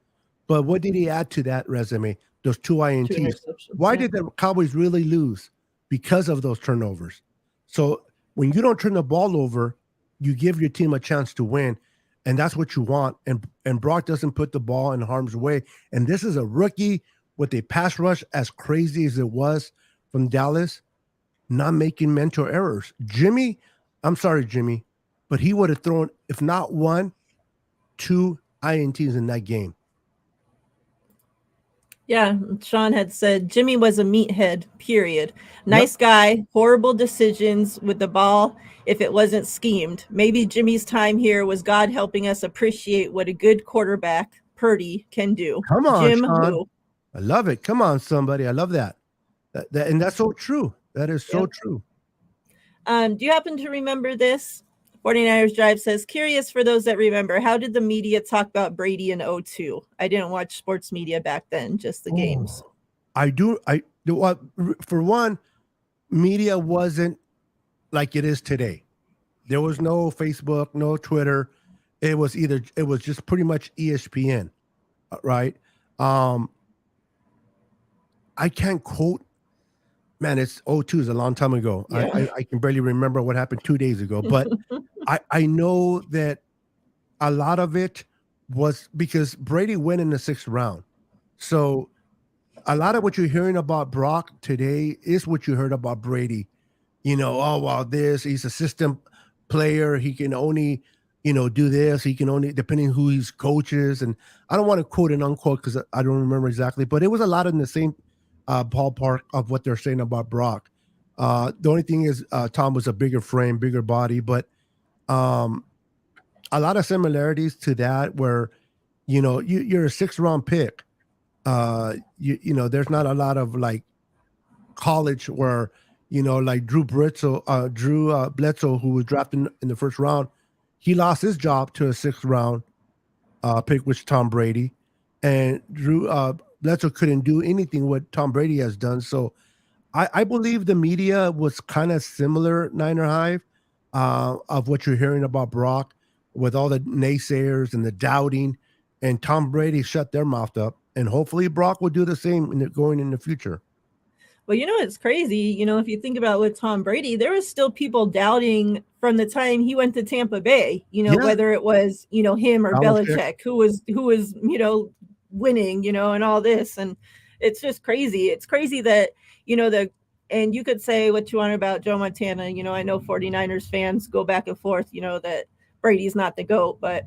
But what did he add to that resume? Those two INTs. Why did the Cowboys really lose? Because of those turnovers. So when you don't turn the ball over, you give your team a chance to win. And that's what you want. And Brock doesn't put the ball in harm's way. And this is a rookie with a pass rush as crazy as it was from Dallas, not making mental errors. Jimmy, I'm sorry, Jimmy, but he would have thrown, if not one, two INTs in that game. Yeah, Sean had said Jimmy was a meathead, period. Nice guy, horrible decisions with the ball if it wasn't schemed. Maybe Jimmy's time here was God helping us appreciate what a good quarterback, Purdy, can do. Come on, Jim Sean. who? I love it. Come on, somebody. I love that. And that's so true. That is so true. Do you happen to remember this? 49ers Drive says, curious for those that remember, how did the media talk about Brady in 02? I didn't watch sports media back then, just the games. I do. For one, media wasn't like it is today. There was no Facebook, no Twitter. It was just pretty much ESPN, right? I can't quote. Man, it's 02 is a long time ago. Yeah. I can barely remember what happened 2 days ago, but I know that a lot of it was because Brady went in the 6th round. So a lot of what you're hearing about Brock today is what you heard about Brady. You know, oh, well, he's a system player. He can only, do this. He can only, depending who his coaches. And I don't want to quote and unquote because I don't remember exactly, but it was a lot in the same ballpark of what they're saying about Brock. The only thing is Tom was a bigger frame, bigger body, but a lot of similarities to that where, you're a 6th round pick. There's not a lot of like college where, like Drew Bledsoe, who was drafted in the 1st round, he lost his job to a 6th round pick, which Tom Brady, and Drew Bledsoe couldn't do anything what Tom Brady has done. So I believe the media was kind of similar, Niner Hive, of what you're hearing about Brock with all the naysayers and the doubting, and Tom Brady shut their mouth up. And hopefully Brock will do the same going in the future. Well, it's crazy. If you think about with Tom Brady, there was still people doubting from the time he went to Tampa Bay, whether it was, him or Belichick, who was, winning, and all this. And it's just crazy. It's crazy that, and you could say what you want about Joe Montana. I know 49ers fans go back and forth, that Brady's not the GOAT, but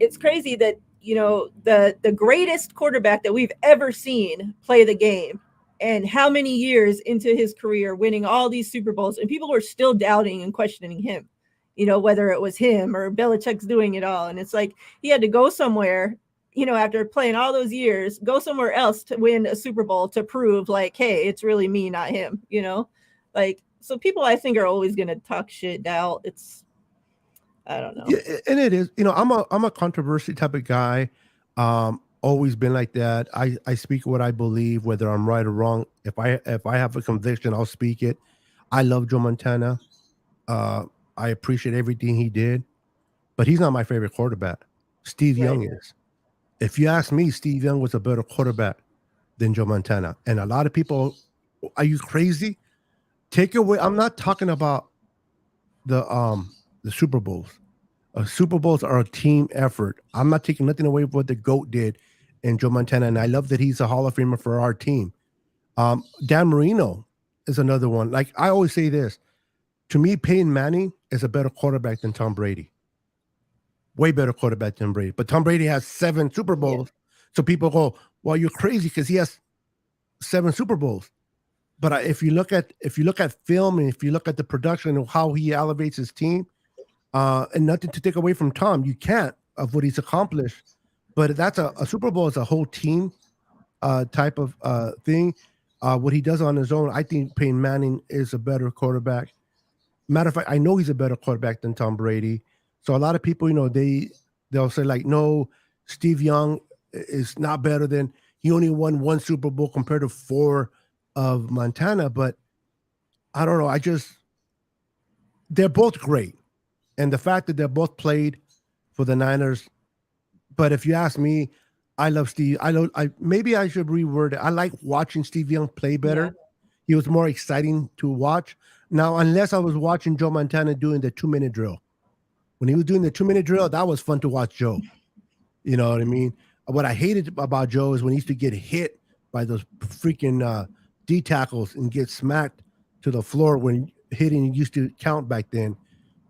it's crazy that, the greatest quarterback that we've ever seen play the game, and how many years into his career winning all these Super Bowls, and people were still doubting and questioning him, whether it was him or Belichick's doing it all. And it's like he had to go somewhere, after playing all those years, go somewhere else to win a Super Bowl to prove like, hey, it's really me, not him, like, so people I think are always going to talk shit out. I don't know. Yeah, and it is, I'm a controversy type of guy. Always been like that. I speak what I believe, whether I'm right or wrong. If I have a conviction, I'll speak it. I love Joe Montana. I appreciate everything he did, but he's not my favorite quarterback. Steve Young is. If you ask me, Steve Young was a better quarterback than Joe Montana. And a lot of people, are you crazy? Take away. I'm not talking about the Super Bowls. Super Bowls are a team effort. I'm not taking nothing away from what the GOAT did in Joe Montana, and I love that he's a Hall of Famer for our team. Dan Marino is another one. Like I always say this, to me, Peyton Manning is a better quarterback than Tom Brady. Way better quarterback than Brady. But Tom Brady has 7 Super Bowls. Yeah. So people go, well, you're crazy because he has 7 Super Bowls. But if you look at film and if you look at the production of how he elevates his team, and nothing to take away from Tom, you can't, of what he's accomplished. But that's a Super Bowl is a whole team type of thing. What he does on his own, I think Peyton Manning is a better quarterback. Matter of fact, I know he's a better quarterback than Tom Brady. So a lot of people, they'll say like, no, Steve Young is not better than, he only won one Super Bowl compared to 4 of Montana. But I don't know. They're both great. And the fact that they're both played for the Niners. But if you ask me, I love Steve. Maybe I should reword it. I like watching Steve Young play better. Yeah. He was more exciting to watch. Now, unless I was watching Joe Montana doing the 2-minute drill. When he was doing the 2-minute drill, that was fun to watch Joe. You know what I mean? What I hated about Joe is when he used to get hit by those freaking D tackles and get smacked to the floor when hitting used to count back then.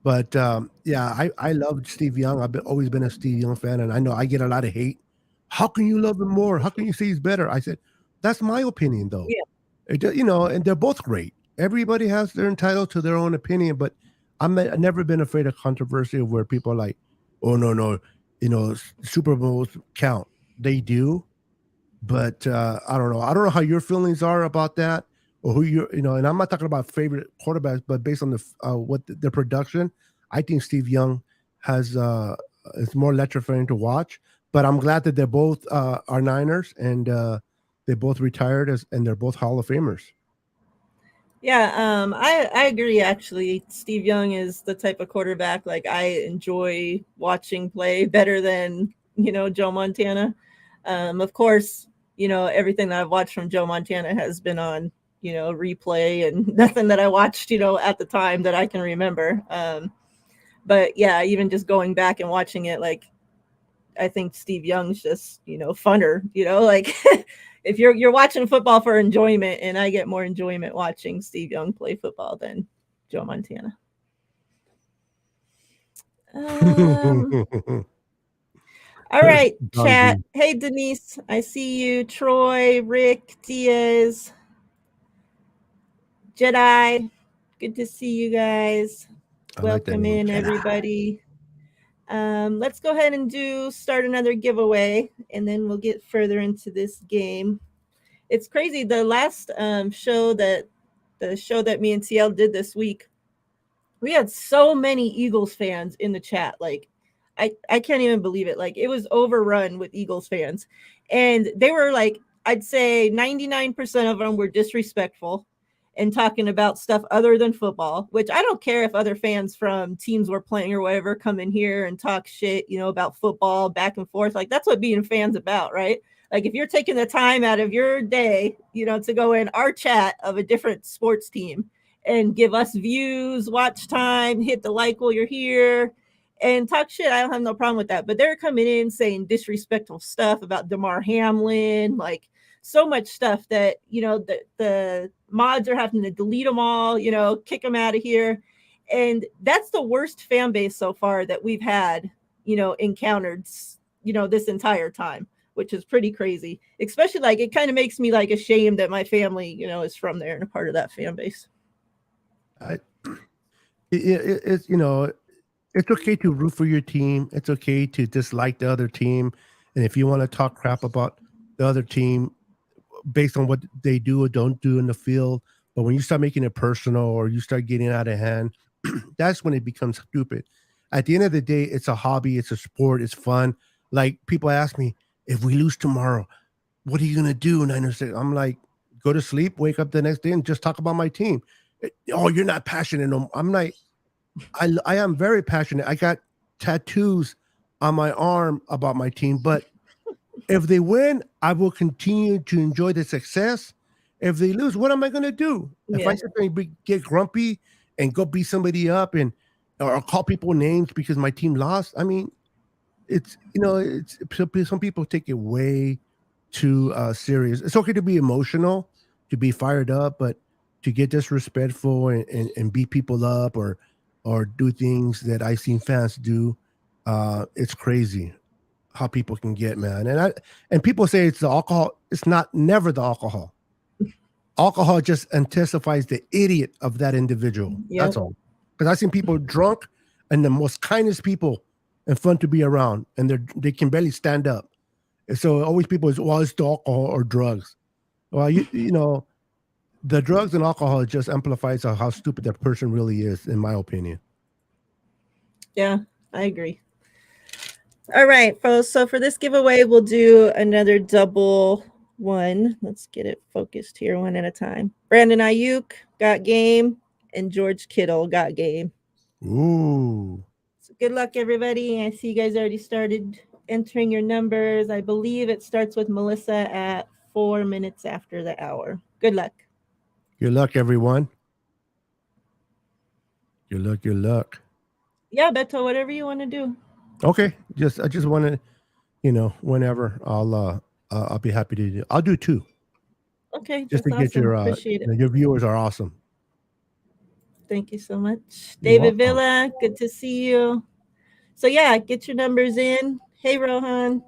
But I loved Steve Young. I've always been a Steve Young fan, and I know I get a lot of hate. How can you love him more? How can you say he's better? I said, that's my opinion, though. Yeah. And they're both great. Everybody they're entitled to their own opinion, but I've never been afraid of controversy where people are like, oh, no, Super Bowls count. They do, but I don't know. I don't know how your feelings are about that, or who and I'm not talking about favorite quarterbacks, but based on the production, I think Steve Young is more electrifying to watch. But I'm glad that they're both are Niners, and they both retired and they're both Hall of Famers. Yeah, I agree. Actually, Steve Young is the type of quarterback like I enjoy watching play better than Joe Montana. Of course, everything that I've watched from Joe Montana has been on replay, and nothing that I watched at the time that I can remember. But yeah, even just going back and watching it, like I think Steve Young's just funner. Like. If you're watching football for enjoyment, and I get more enjoyment watching Steve Young play football than Joe Montana. All right, chat. Hey, Denise, I see you. Troy, Rick, Diaz, Jedi. Good to see you guys. Welcome in, everybody. Let's go ahead and start another giveaway, and then we'll get further into this game. It's crazy. The last show that me and TL did this week, we had so many Eagles fans in the chat. Like, I can't even believe it. Like, it was overrun with Eagles fans, and they were like, I'd say 99% of them were disrespectful and talking about stuff other than football, which I don't care if other fans from teams we're playing or whatever come in here and talk shit, about football back and forth. Like, that's what being fans about, right? Like, if you're taking the time out of your day, to go in our chat of a different sports team and give us views, watch time, hit the like while you're here, and talk shit, I don't have no problem with that. But they're coming in saying disrespectful stuff about DeMar Hamlin, like so much stuff that, the mods are having to delete them all, kick them out of here. And that's the worst fan base so far that we've had, encountered, this entire time, which is pretty crazy. Especially, like, it kind of makes me like ashamed that my family, is from there and a part of that fan base. It's it's okay to root for your team. It's okay to dislike the other team, and if you want to talk crap about the other team based on what they do or don't do in the field, but when you start making it personal or you start getting out of hand, that's when it becomes stupid. At the end of the day, it's a hobby, it's a sport, it's fun. Like, people ask me, if we lose tomorrow, what are you going to do? And I'm like, go to sleep, wake up the next day, and just talk about my team. Oh, you're not passionate. No, I'm like, I am very passionate. I got tattoos on my arm about my team, but if they win, I will continue to enjoy the success. If they lose, what am I going to do? Yeah. If I sit there and get grumpy and go beat somebody up or call people names because my team lost, I mean, it's some people take it way too serious. It's okay to be emotional, to be fired up, but to get disrespectful and beat people up or do things that I've seen fans do, it's crazy how people can get, man. And people say it's the alcohol. It's never the alcohol. Alcohol just intensifies the idiot of that individual. Yep. That's all. Because I've seen people drunk and the most kindest people and fun to be around, and they can barely stand up. And so always people is, well, it's the alcohol or drugs. Well, the drugs and alcohol just amplifies how stupid that person really is, in my opinion. Yeah, I agree. All right, folks. So for this giveaway, we'll do another double one. Let's get it focused here one at a time. Brandon Ayuk got game, and George Kittle got game. Ooh. So good luck, everybody. I see you guys already started entering your numbers. I believe it starts with Melissa at 4 minutes after the hour. Good luck. Good luck, everyone. Good luck. Good luck. Yeah, Beto, whatever you want to do. Okay. I just want to, whenever I'll be happy to do. I'll do two. Okay, Just that's to get awesome. Appreciate it. your viewers are awesome. Thank you so much. You're David welcome. Villa, good to see you. So yeah, get your numbers in. Hey Rohan.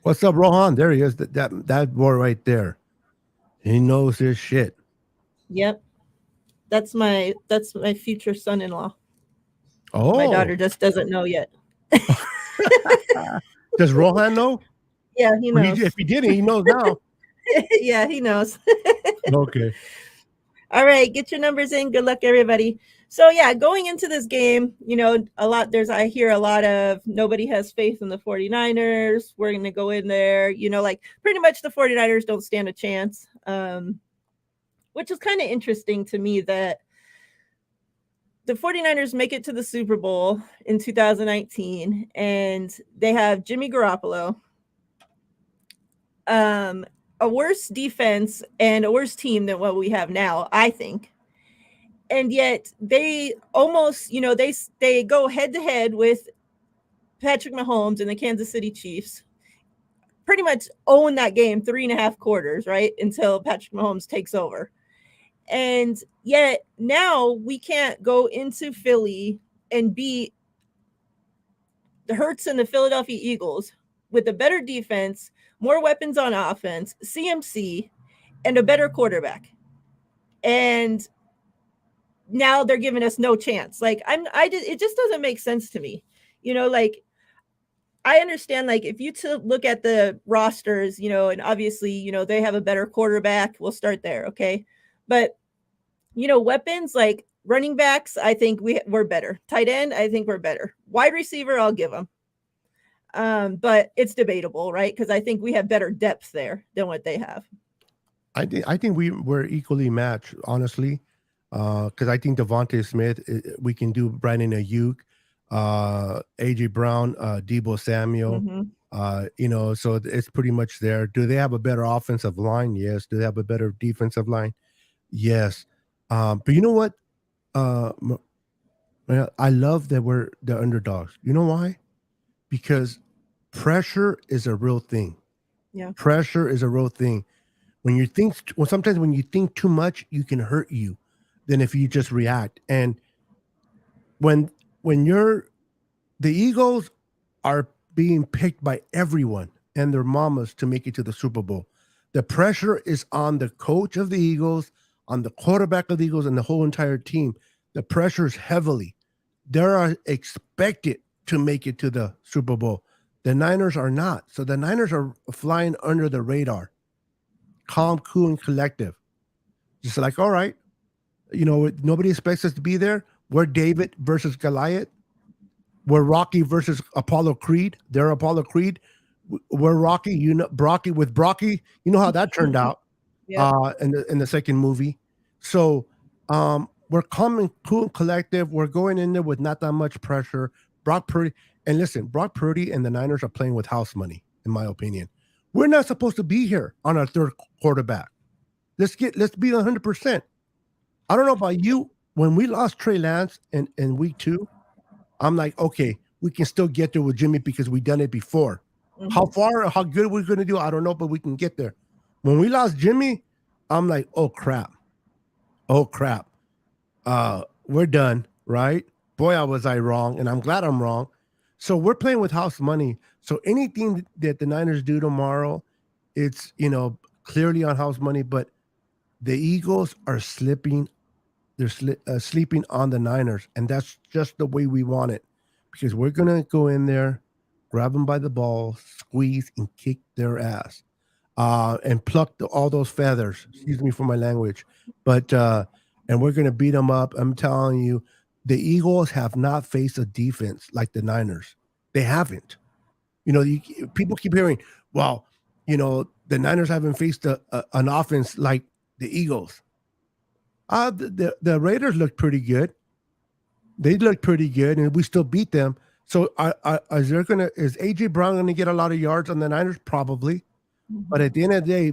What's up, Rohan? There he is. That boy right there. He knows his shit. Yep. That's my future son-in-law. Oh. My daughter just doesn't know yet. Does Rohan know? Yeah, he knows. If he didn't, he knows now. Yeah, he knows. Okay. All right, get your numbers in. Good luck, everybody. So yeah, going into this game, I hear a lot of nobody has faith in the 49ers. We're going to go in there, like pretty much the 49ers don't stand a chance. Which is kind of interesting to me that the 49ers make it to the Super Bowl in 2019 and they have Jimmy Garoppolo, a worse defense and a worse team than what we have now, I think. And yet they almost, they go head to head with Patrick Mahomes and the Kansas City Chiefs, pretty much own that game 3.5 quarters, right? Until Patrick Mahomes takes over. And yet now we can't go into Philly and beat the Hurts and the Philadelphia Eagles with a better defense, more weapons on offense, CMC, and a better quarterback. And now they're giving us no chance. Like it just doesn't make sense to me. Like I understand, like if you look at the rosters, and obviously, they have a better quarterback. We'll start there, okay? But weapons like running backs, I think we're better. Tight end, I think we're better. Wide receiver, I'll give them. But it's debatable, right? Because I think we have better depth there than what they have. I think we're equally matched, honestly. Because I think Devontae Smith, we can do Brandon Ayuk, AJ Brown, Debo Samuel. Mm-hmm. So it's pretty much there. Do they have a better offensive line? Yes. Do they have a better defensive line? Yes. But you know what? I love that we're the underdogs. You know why? Because pressure is a real thing. Yeah. Pressure is a real thing. Sometimes when you think too much, you can hurt you than if you just react. And when the Eagles are being picked by everyone and their mamas to make it to the Super Bowl, the pressure is on the coach of the Eagles, on the quarterback of the Eagles, and the whole entire team. The pressure is heavily. They are expected to make it to the Super Bowl. The Niners are not. So the Niners are flying under the radar. Calm, cool, and collective. Just like, all right, nobody expects us to be there. We're David versus Goliath. We're Rocky versus Apollo Creed. They're Apollo Creed. We're Rocky. Brocky with Brocky. You know how that turned out. Yeah. In the second movie. So we're calm and cool and collective. We're going in there with not that much pressure. Brock Purdy. And listen, Brock Purdy and the Niners are playing with house money, in my opinion. We're not supposed to be here on our third quarterback. Let's be 100%. I don't know about you. When we lost Trey Lance in week 2, I'm like, okay, we can still get there with Jimmy because we've done it before. Mm-hmm. How far, how good we're going to do, I don't know, but we can get there. When we lost Jimmy, I'm like, oh crap. We're done, right? Boy, was I wrong, and I'm glad I'm wrong. So we're playing with house money. So anything that the Niners do tomorrow, it's, clearly on house money, but the Eagles are slipping. They're sleeping on the Niners, and that's just the way we want it, because we're going to go in there, grab them by the ball, squeeze, and kick their ass. and pluck all those feathers. Excuse me for my language, but and we're going to beat them up. I'm telling you, the Eagles have not faced a defense like the Niners. They haven't. You know, people keep hearing, well, you know, the Niners haven't faced an offense like the Eagles. The Raiders looked pretty good. They looked pretty good, and we still beat them. So, is AJ Brown going to get a lot of yards on the Niners? Probably, but at the end of the day,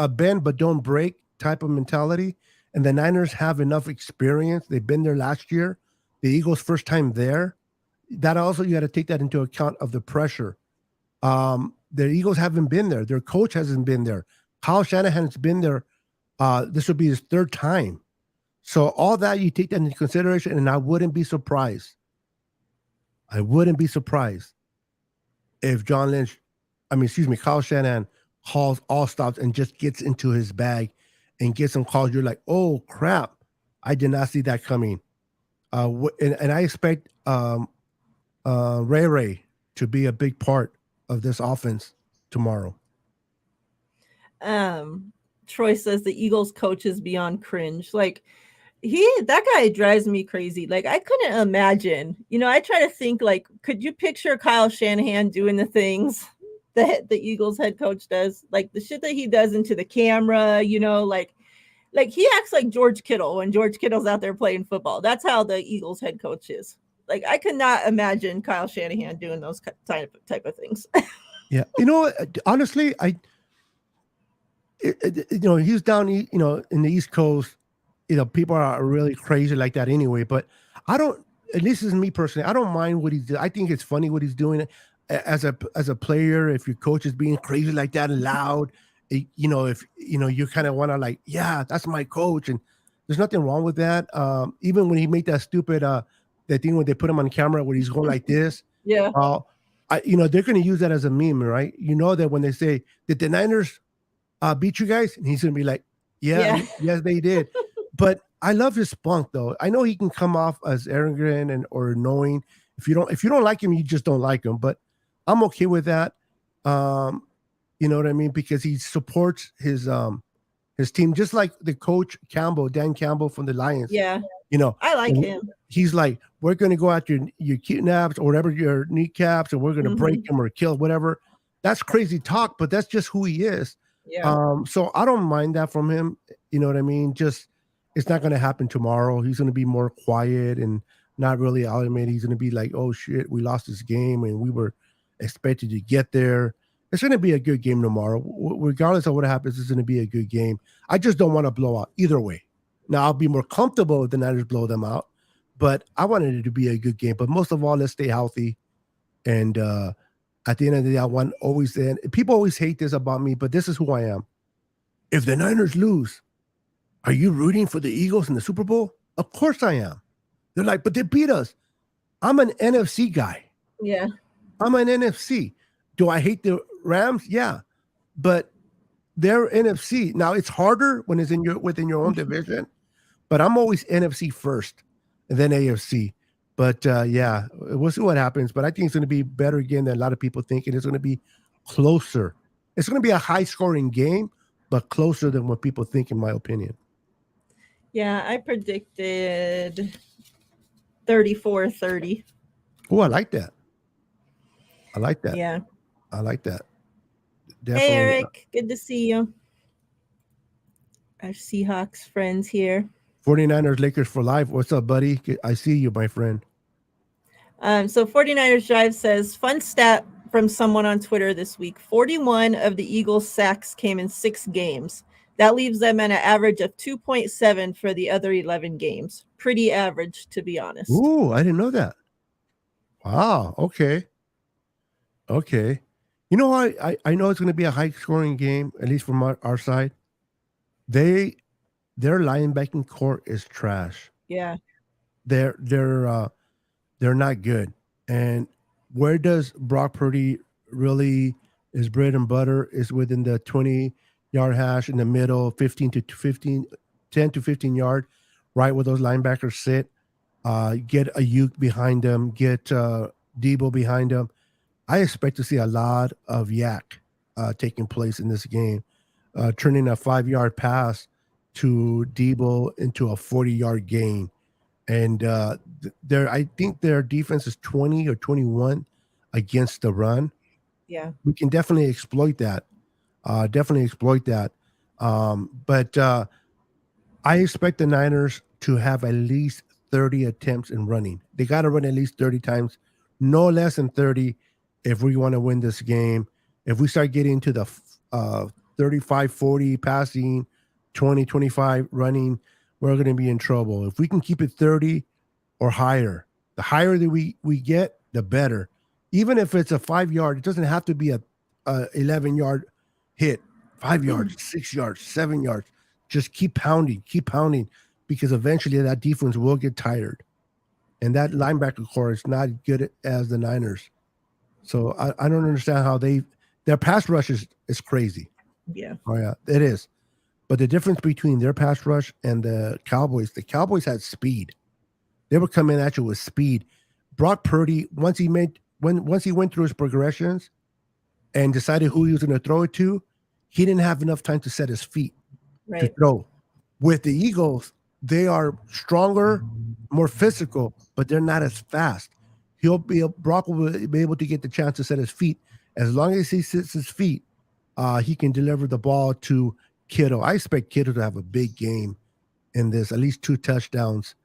bend but don't break type of mentality. And the Niners have enough experience. They've been there last year. The Eagles' first time there. That also, you got to take that into account of the pressure. The Eagles haven't been there. Their coach hasn't been there. Kyle Shanahan's been there. This will be his third time. So all that, you take that into consideration, and I wouldn't be surprised. I wouldn't be surprised if Kyle Shanahan calls all stops and just gets into his bag and gets some calls. You're like, oh crap, I did not see that coming. And I expect Ray to be a big part of this offense tomorrow. Troy says the Eagles coach is beyond cringe. Like, that guy drives me crazy. Like, I couldn't imagine. You know, I try to think, like, could you picture Kyle Shanahan doing the things that the Eagles head coach does? Like, the shit that he does into the camera, you know, like he acts like George Kittle when George Kittle's out there playing football. That's how the Eagles head coach is. Like, I could not imagine Kyle Shanahan doing those type of things. Yeah. You know, honestly, he's down, in the East Coast. You know, people are really crazy like that anyway, but I don't, at least this is me personally, I don't mind what he's doing. I think it's funny what he's doing as a player. If your coach is being crazy like that and loud, if you kind of want to, like, yeah, that's my coach. And there's nothing wrong with that. Even when he made that stupid, that thing when they put him on camera where he's going like this. Yeah. They're going to use that as a meme, right? You know that when they say, did the Niners beat you guys? And he's going to be like, yeah. Yes, they did. But I love his spunk, though. I know he can come off as arrogant or annoying. If you don't like him, you just don't like him. But I'm okay with that. You know what I mean? Because he supports his team, just like the coach Dan Campbell from the Lions. Yeah. You know, I like him. He's like, we're going to go after your kidnaps or whatever, your kneecaps, and we're going to break him or kill whatever. That's crazy talk, but that's just who he is. Yeah. So I don't mind that from him. You know what I mean? Just, it's not going to happen tomorrow. He's going to be more quiet and not really animated. He's going to be like, oh shit, we lost this game and we were expected to get there. It's going to be a good game tomorrow. Regardless of what happens, it's going to be a good game. I just don't want to blow out either way. Now, I'll be more comfortable if the Niners blow them out, but I wanted it to be a good game. But most of all, let's stay healthy. And at the end of the day, people always hate this about me, but this is who I am. If the Niners lose, are you rooting for the Eagles in the Super Bowl? Of course I am. They're like, but they beat us. I'm an NFC guy. Yeah. I'm an NFC. Do I hate the Rams? Yeah. But they're NFC. Now, it's harder when it's within your own division, but I'm always NFC first and then AFC. But yeah, we'll see what happens. But I think it's going to be better again than a lot of people think. It's going to be closer. It's going to be a high-scoring game, but closer than what people think, in my opinion. Yeah, I predicted 34-30. Oh, I like that. Yeah. I like that. Definitely. Hey, Eric. Good to see you. Our Seahawks friends here. 49ers, Lakers for life. What's up, buddy? I see you, my friend. So 49ers Drive says, fun stat from someone on Twitter this week. 41 of the Eagles' sacks came in 6 games. That leaves them at an average of 2.7 for the other 11 games. Pretty average, to be honest. Ooh, I didn't know that. Wow. Okay. You know, I know it's going to be a high-scoring game, at least from our side. Their linebacking core is trash. Yeah. They're not good. And where does Brock Purdy really, his bread and butter is within the 20-yard hash in the middle, 10 to 15 yard, right where those linebackers sit. Get Ayuk behind them, get Debo behind them. I expect to see a lot of yak taking place in this game, turning a 5-yard pass to Debo into a 40-yard gain. And I think their defense is 20 or 21 against the run. Yeah. We can definitely exploit that. But I expect the Niners to have at least 30 attempts in running. They got to run at least 30 times, no less than 30 if we want to win this game. If we start getting to the 35, 40 passing, 20, 25 running, we're going to be in trouble. If we can keep it 30 or higher, the higher that we get, the better. Even if it's a 5-yard, it doesn't have to be a 11-yard hit. 5 yards, 6 yards, 7 yards. Just keep pounding, because eventually that defense will get tired. And that linebacker core is not good as the Niners. So I don't understand how their pass rush is crazy. Yeah. Oh, yeah, it is. But the difference between their pass rush and the Cowboys had speed. They were coming at you with speed. Brock Purdy, once he went through his progressions and decided who he was going to throw it to, he didn't have enough time to set his feet to throw. With the Eagles, they are stronger, more physical, but they're not as fast. Brock will be able to get the chance to set his feet. As long as he sets his feet, he can deliver the ball to Kittle. I expect Kittle to have a big game in this, at least 2 touchdowns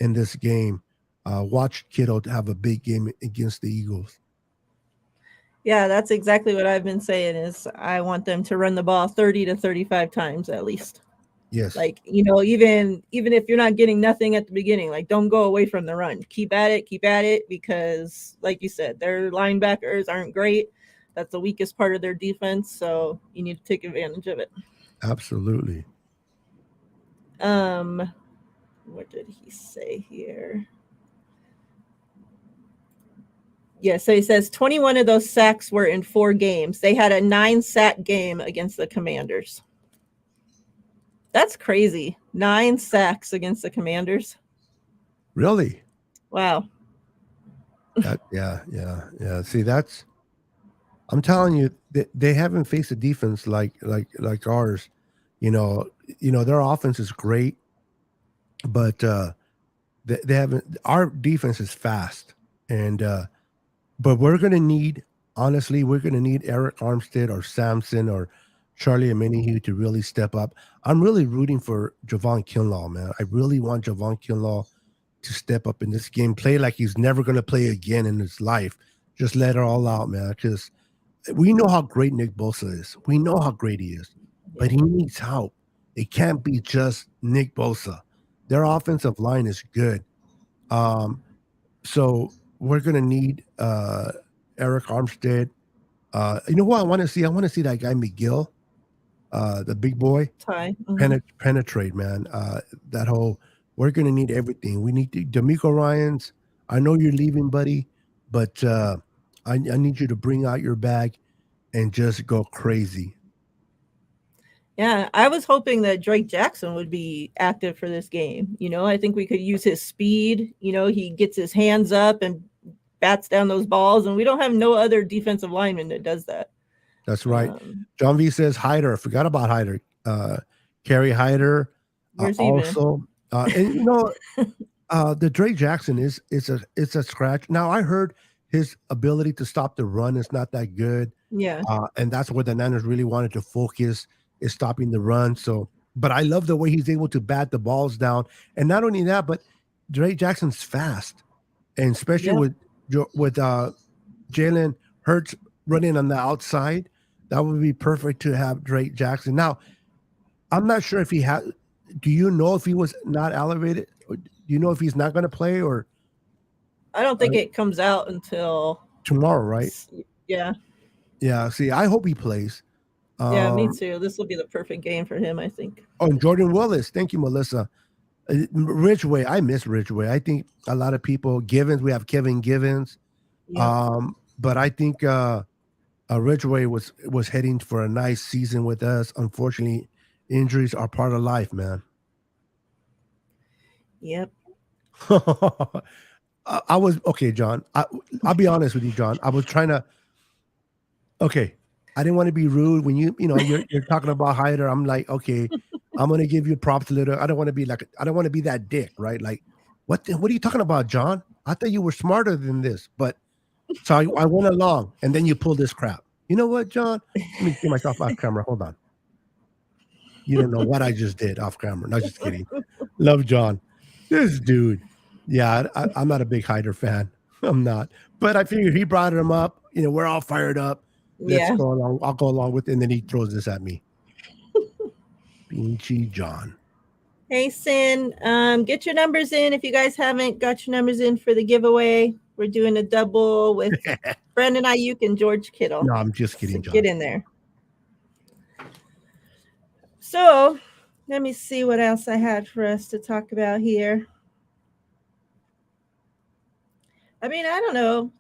in this game. Watch Kittle to have a big game against the Eagles. Yeah, that's exactly what I've been saying is I want them to run the ball 30 to 35 times at least. Yes. Like, even if you're not getting nothing at the beginning, like don't go away from the run. Keep at it because like you said, their linebackers aren't great. That's the weakest part of their defense, so you need to take advantage of it. Absolutely. What did he say here? Yeah, so he says 21 of those sacks were in 4 games. They had a 9-sack game against the Commanders. That's crazy. 9 sacks against the Commanders. Really? Wow. Yeah. See, I'm telling you, they haven't faced a defense like ours. Their offense is great, but they haven't. Our defense is fast, and but we're going to need Eric Armstead or Samson or Charlie Omenihu to really step up. I'm really rooting for Javon Kinlaw, man. I really want Javon Kinlaw to step up in this game, play like he's never going to play again in his life. Just let it all out, man, because we know how great Nick Bosa is. We know how great he is, but he needs help. It can't be just Nick Bosa. Their offensive line is good. So we're going to need Eric Armstead. You know what I want to see? I want to see that guy McGill, the big boy, penetrate, man. We're going to need everything. We need D'Amico Ryans. I know you're leaving, buddy, but I need you to bring out your bag and just go crazy. Yeah, I was hoping that Drake Jackson would be active for this game. I think we could use his speed. He gets his hands up and bats down those balls, and we don't have no other defensive lineman that does that. That's right. John V says Hyder. I forgot about Hyder. Kerry Hyder. Where's he also, and the Drake Jackson is a scratch. Now I heard his ability to stop the run is not that good. Yeah. And that's where the Niners really wanted to focus, is stopping the run. So, but I love the way he's able to bat the balls down. And not only that, but Drake Jackson's fast, and especially with Jalen Hurts running on the outside, that would be perfect to have Drake Jackson. Now, I'm not sure if he had. Do you know if he was not elevated? Or do you know if he's not going to play? Or I don't think it comes out until tomorrow, right? Yeah. Yeah. See, I hope he plays. Yeah, me too. This will be the perfect game for him, I think. Oh, and Jordan Willis. Thank you, Melissa. Ridgeway. I miss Ridgeway. I think a lot of people. Givens. We have Kevin Givens. Yeah. But I think Ridgeway was heading for a nice season with us. Unfortunately, injuries are part of life, man. Yep. I was okay, John. I'll be honest with you, John. I was trying to. Okay, I didn't want to be rude when you're talking about Hyder. I'm like, okay, I'm gonna give you props a little. I don't want to be that dick, right? Like, what are you talking about, John? I thought you were smarter than this, but so I went along, and then you pull this crap. You know what, John? Let me get myself off camera. Hold on. You don't know what I just did off camera. No, just kidding. Love John. This dude. Yeah, I'm not a big Hyder fan. I'm not. But I figured he brought him up. We're all fired up. Let's Yeah. go along. I'll go along with it. And then he throws this at me. Beanchy John. Hey, Sin. Get your numbers in. If you guys haven't got your numbers in for the giveaway, we're doing a double with Brandon Ayuk and George Kittle. No, I'm just kidding, John. Get in there. So let me see what else I had for us to talk about here. I mean, I don't know.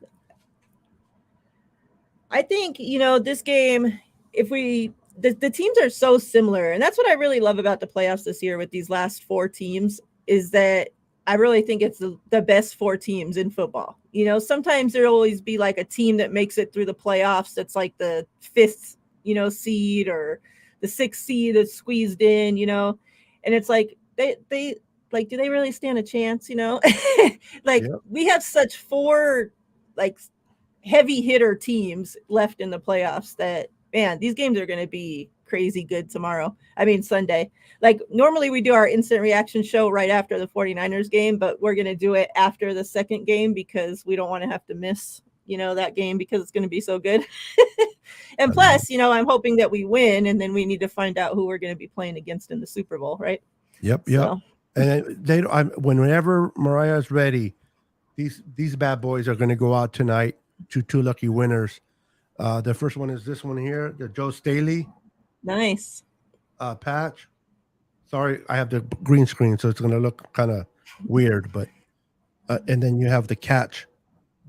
I think, this game, the teams are so similar. And that's what I really love about the playoffs this year with these last 4 teams is that I really think it's the best 4 teams in football. Sometimes there'll always be like a team that makes it through the playoffs that's like the 5th, seed or the 6th seed that's squeezed in, and it's like they like, do they really stand a chance? Like we have such 4 like heavy hitter teams left in the playoffs that, man, these games are going to be crazy good Sunday. Like normally we do our instant reaction show right after the 49ers game, but we're going to do it after the second game because we don't want to have to miss, that game because it's going to be so good. And plus, I'm hoping that we win and then we need to find out who we're going to be playing against in the Super Bowl, right? Yep. So. And whenever Miriah is ready, these bad boys are going to go out tonight to 2 lucky winners. The first one is this one here, the Joe Staley. Nice. Patch. Sorry, I have the green screen, so it's going to look kind of weird. But and then you have the catch,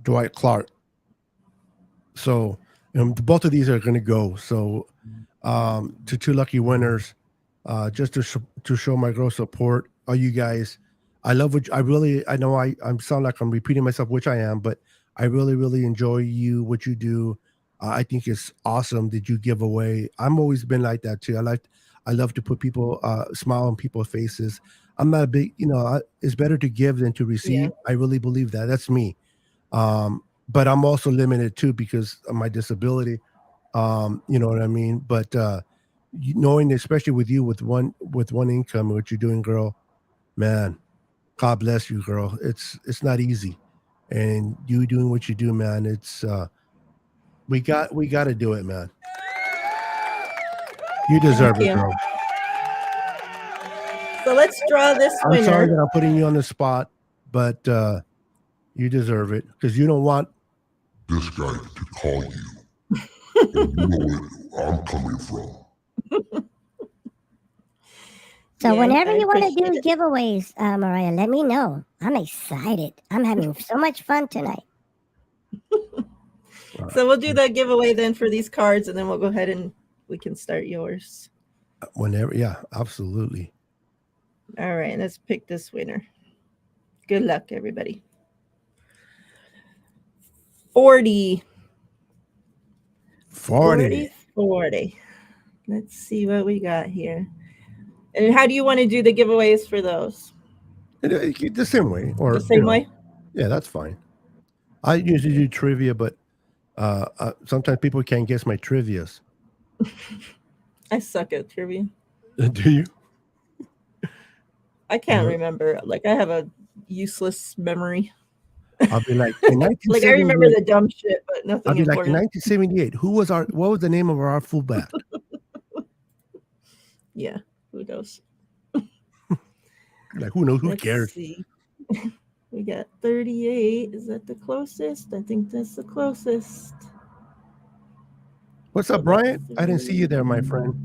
Dwight Clark. So both of these are going to go. So to 2 lucky winners, just to show my gross support. All you guys, I love what I know I sound like I'm repeating myself, which I am, but I really, really enjoy what you do. I think it's awesome that you give away. I'm always been like that too. I love to put people smile on people's faces. I'm not a big, it's better to give than to receive. Yeah. I really believe that. That's me. But I'm also limited too because of my disability. You know what I mean? But knowing, especially with you, with one income, what you're doing, girl, man, God bless you, girl. It's not easy, and you doing what you do, man. It's we got to do it, man. You deserve it, girl. So let's draw this winner. I'm sorry that I'm putting you on the spot, but you deserve it because you don't want this guy to call you. And you know where I'm coming from. So whenever you want to do giveaways, Miriah, let me know. I'm excited. I'm having so much fun tonight. So we'll do the giveaway then for these cards, and then we'll go ahead and we can start yours. Whenever, yeah, absolutely. All right, let's pick this winner. Good luck, everybody. 40. 40. Let's see what we got here. And how do you want to do the giveaways for those? The same way. Or the same way? Yeah, that's fine. I usually do trivia, but sometimes people can't guess my trivias. I suck at trivia. Do you? I can't remember. Like, I have a useless memory. I'll be like, like I remember the dumb shit, but nothing. I'll be important. Like in 1978. What was the name of our fullback? Yeah, who knows? Like, who knows? Who Let's cares? See. We got 38. Is that the closest? I think that's the closest. What's up, Bryant? I didn't see you there, my friend.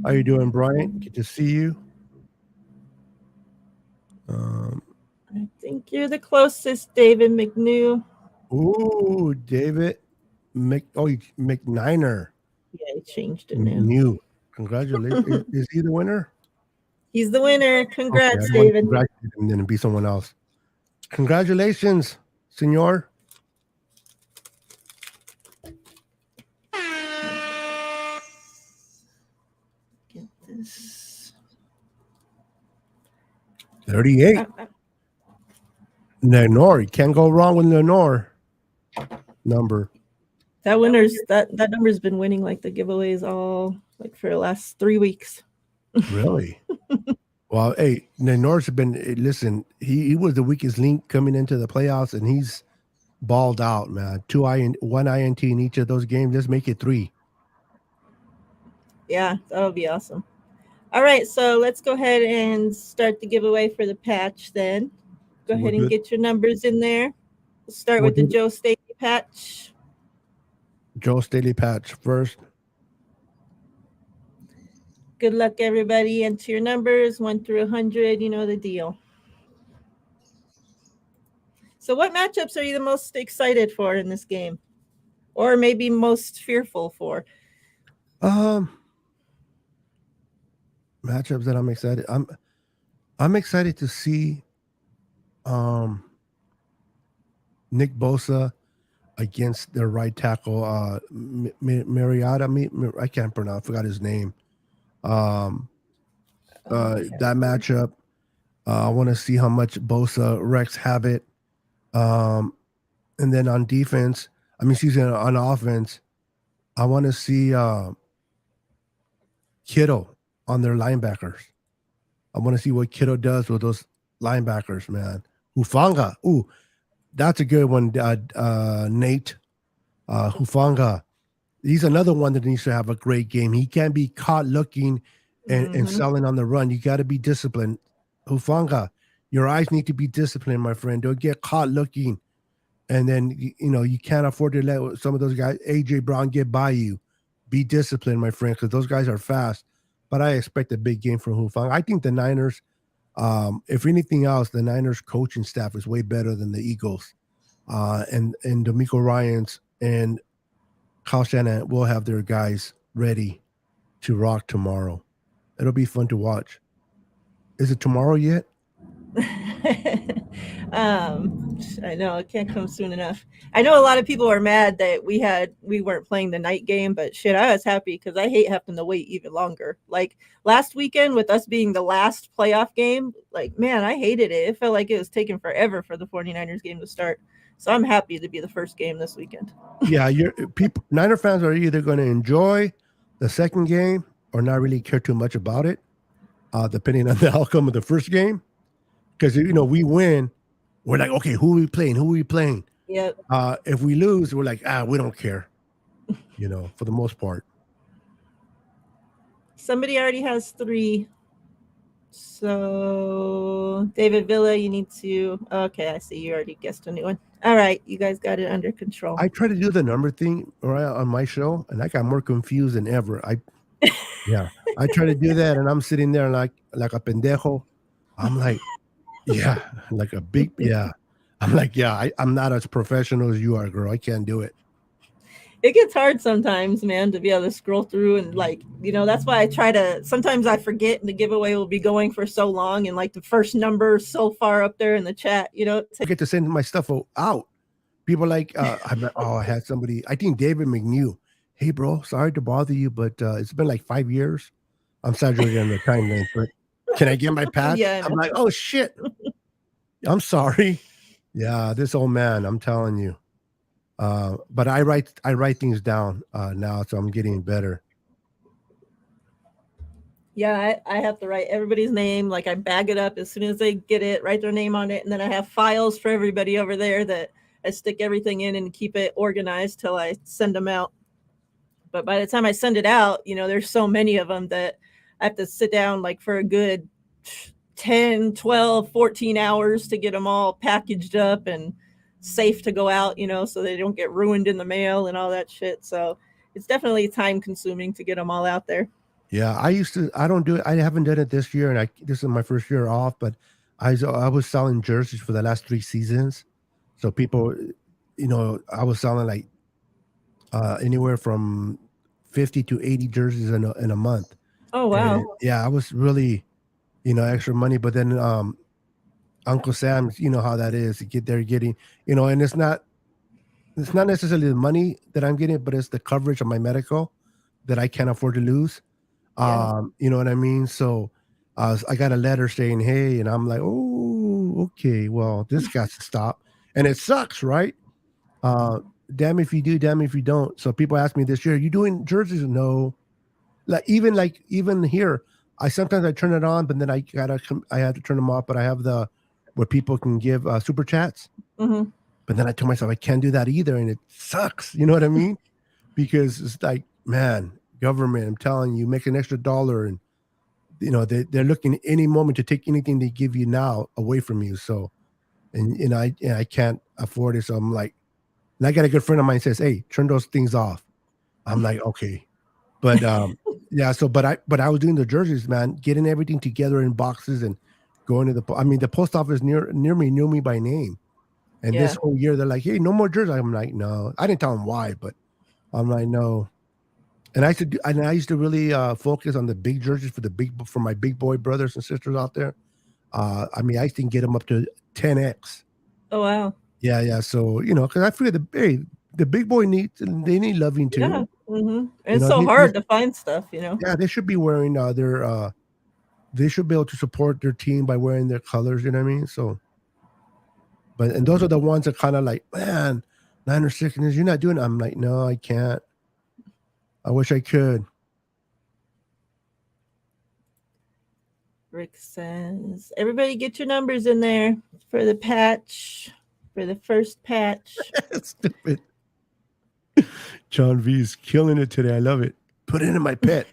How you doing, Bryant? Good to see you. I think you're the closest, David McNew. Ooh, David McNiner. Yeah, he changed it now. New. Congratulations. Is he the winner? He's the winner. Congrats, okay, David. Congratulate him, then be someone else. Congratulations, senor. 38. Lenore. You can't go wrong with Lenore number. That number's been winning like the giveaways all like for the last 3 weeks. Really? Well, hey, Lenore's been listen, he was the weakest link coming into the playoffs, and he's balled out, man. 1 INT in each of those games. Let's make it 3. Yeah, that would be awesome. All right, so let's go ahead and start the giveaway for the patch then. Go ahead and get your numbers in there. We'll start with the Joe Staley patch. Joe Staley patch first. Good luck, everybody. Enter your numbers 1 through 100. You know the deal. So what matchups are you the most excited for in this game? Or maybe most fearful for? Matchups that I'm excited. I'm excited to see Nick Bosa against their right tackle, Miriah. I can't pronounce. I forgot his name. That matchup. I want to see how much Bosa Rex have it. And then on defense, on offense, I want to see Kittle on their linebackers. I want to see what Kittle does with those linebackers, man. Hufanga. Ooh, that's a good one, Nate. Hufanga. He's another one that needs to have a great game. He can't be caught looking and selling on the run. You got to be disciplined. Hufanga, your eyes need to be disciplined, my friend. Don't get caught looking. And then, you can't afford to let some of those guys, A.J. Brown, get by you. Be disciplined, my friend, because those guys are fast. But I expect a big game from Hufanga. I think the Niners, if anything else, the Niners coaching staff is way better than the Eagles. And D'Amico Ryans and Kyle Shanahan will have their guys ready to rock tomorrow. It'll be fun to watch. Is it tomorrow yet? I know it can't come soon enough. I know a lot of people are mad that we weren't playing the night game, but shit, I was happy because I hate having to wait even longer. Like last weekend with us being the last playoff game, like, man, I hated it. It felt like it was taking forever for the 49ers game to start. So I'm happy to be the first game this weekend. Yeah, Niner fans are either going to enjoy the second game or not really care too much about it, depending on the outcome of the first game. Because, we win, we're like, okay, who are we playing? Who are we playing? Yep. If we lose, we're like, we don't care, for the most part. Somebody already has 3. So, David Villa, you need to... Okay, I see you already guessed a new one. All right, you guys got it under control. I try to do the number thing on my show, and I got more confused than ever. I try to do that, and I'm sitting there like a pendejo. I'm like... Yeah, like a big, yeah. I'm like, I'm not as professional as you are, girl. I can't do it. It gets hard sometimes, man, to be able to scroll through and that's why I try to, sometimes I forget and the giveaway will be going for so long and like the first number is so far up there in the chat, I get to send my stuff out. People like, I had somebody, I think David McNew. Hey, bro, sorry to bother you, but it's been like 5 years. I'm saturated on the timeline, but can I get my patch? Yeah, I'm like, oh shit. I'm sorry. Yeah, this old man, I'm telling you. But I write things down now, so I'm getting better. Yeah, I have to write everybody's name. Like I bag it up as soon as they get it, write their name on it, and then I have files for everybody over there that I stick everything in and keep it organized till I send them out. But by the time I send it out, there's so many of them that I have to sit down like for a good 10, 12, 14 hours to get them all packaged up and safe to go out, so they don't get ruined in the mail and all that shit. So it's definitely time consuming to get them all out there. Yeah, I don't do it. I haven't done it this year, and this is my first year off, but I was selling jerseys for the last 3 seasons. So people, I was selling like anywhere from 50 to 80 jerseys in a month. Oh, wow. And, I was really, extra money. But then Uncle Sam's, how that is. They're getting, and it's not necessarily the money that I'm getting, but it's the coverage of my medical that I can't afford to lose. Yeah. You know what I mean? So I got a letter saying, hey, and I'm like, oh, okay, well, this got to stop. And it sucks, right? Damn if you do, damn if you don't. So people ask me this year, you doing jerseys? No. Even here, I sometimes turn it on, but then I have to turn them off. But I have the where people can give super chats. Mm-hmm. But then I told myself I can't do that either, and it sucks. You know what I mean? Because it's like, man, government, I'm telling you, make an extra $1, and they're looking any moment to take anything they give you now away from you. So, and I can't afford it. So I'm like, and I got a good friend of mine says, hey, turn those things off. I'm like, okay. But yeah, so but I was doing the jerseys, man, getting everything together in boxes and going to the post office near me knew me by name. And this whole year they're like, hey, no more jerseys. I'm like, no. I didn't tell them why, but I'm like, no. And I used to really focus on the big jerseys for my big boy brothers and sisters out there. I used to get them up to 10x. Oh wow. Yeah. So because I figured the big boy they need loving too. Yeah. Mm-hmm. It's so hard to find stuff, Yeah, they should be wearing they should be able to support their team by wearing their colors. You know what I mean? So, and those are the ones that kind of like, man, 9 or 6, you're not doing it. I'm like, no, I can't. I wish I could. Rick says, everybody get your numbers in there for the patch, for the first patch. Stupid. John V's killing it today. I love it. Put it in my pet.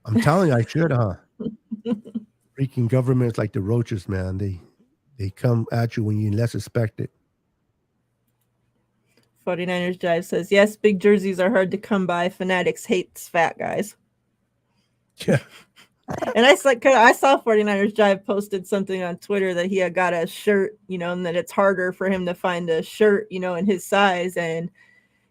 I'm telling you, I should, huh? Freaking governments like the roaches, man. They come at you when you less expect it. 49ers Jive says, yes, big jerseys are hard to come by. Fanatics hates fat guys. Yeah. And I saw 49ers Jive posted something on Twitter that he had got a shirt, and that it's harder for him to find a shirt, in his size. And,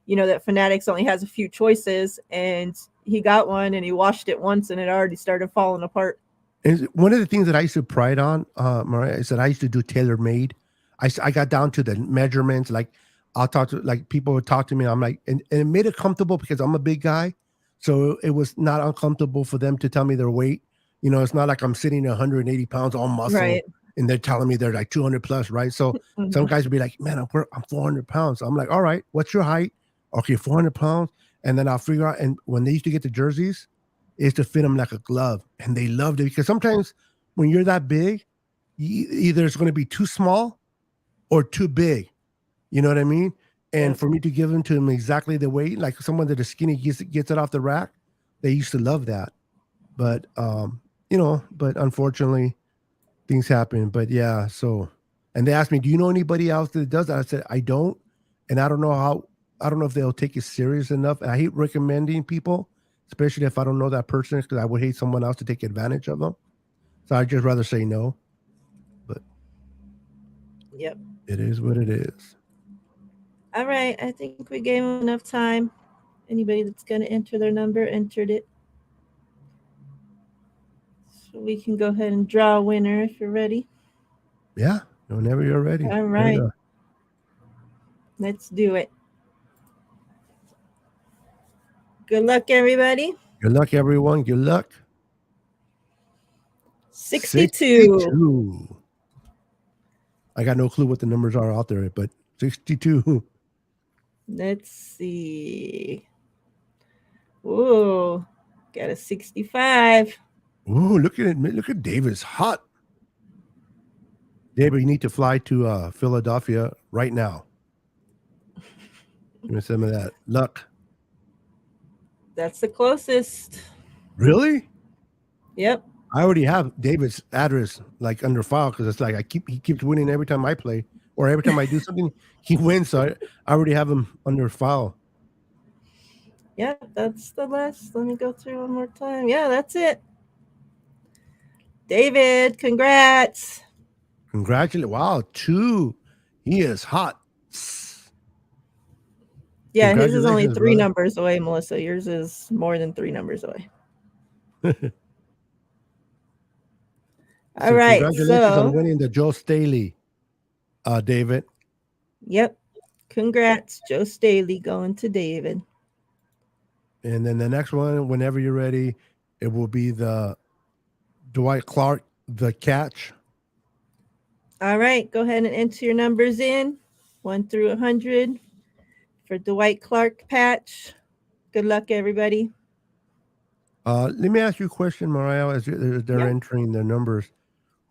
that Fanatics only has a few choices. And he got one and he washed it once and it already started falling apart. And one of the things that I used to pride on, Miriah, is that I used to do tailor-made. I got down to the measurements. Like I'll talk to people would talk to me. I'm like, and it made it comfortable because I'm a big guy. So it was not uncomfortable for them to tell me their weight. It's not like I'm sitting 180 pounds all muscle, right, and they're telling me they're like 200 plus, right? So some guys would be like, man, I'm 400 pounds. So I'm like, all right, what's your height? Okay, 400 pounds. And then I'll figure out, and when they used to get the jerseys, is to fit them like a glove. And they loved it because sometimes when you're that big, either it's going to be too small or too big. You know what I mean? And for me to give them to them exactly the weight, like someone that is skinny gets it off the rack, they used to love that. But, but unfortunately things happen. But yeah, so, and they asked me, do you know anybody else that does that? I said, I don't. And I don't know if they'll take it serious enough. And I hate recommending people, especially if I don't know that person, because I would hate someone else to take advantage of them. So I'd just rather say no. But yep, it is what it is. All right. I think we gave them enough time. Anybody that's going to enter their number entered it. So we can go ahead and draw a winner if you're ready. Yeah, whenever you're ready. All right. Let's do it. Good luck, everybody. Good luck, everyone. Good luck. 62. I got no clue what the numbers are out there, but 62. Let's see. Ooh, got a 65. Ooh, look at it. Look at David's hot. David, you need to fly to Philadelphia right now. Give me some of that luck. That's the closest. Really? Yep. I already have David's address like under file because it's like he keeps winning every time I play or every time I do something, he wins. So I already have him under file. Yeah, that's the last. Let me go through one more time. Yeah, that's it. David, congrats. Congratulations. Wow, 2. He is hot. Yeah, his is only 3 numbers away, Melissa. Yours is more than 3 numbers away. All right. Congratulations on winning the Joe Staley, David. Yep. Congrats, Joe Staley going to David. And then the next one, whenever you're ready, it will be the Dwight Clark, the catch. All right, go ahead and enter your numbers in 1 through 100 for Dwight Clark patch. Good luck, everybody. Let me ask you a question, Miriah, as they're entering their numbers.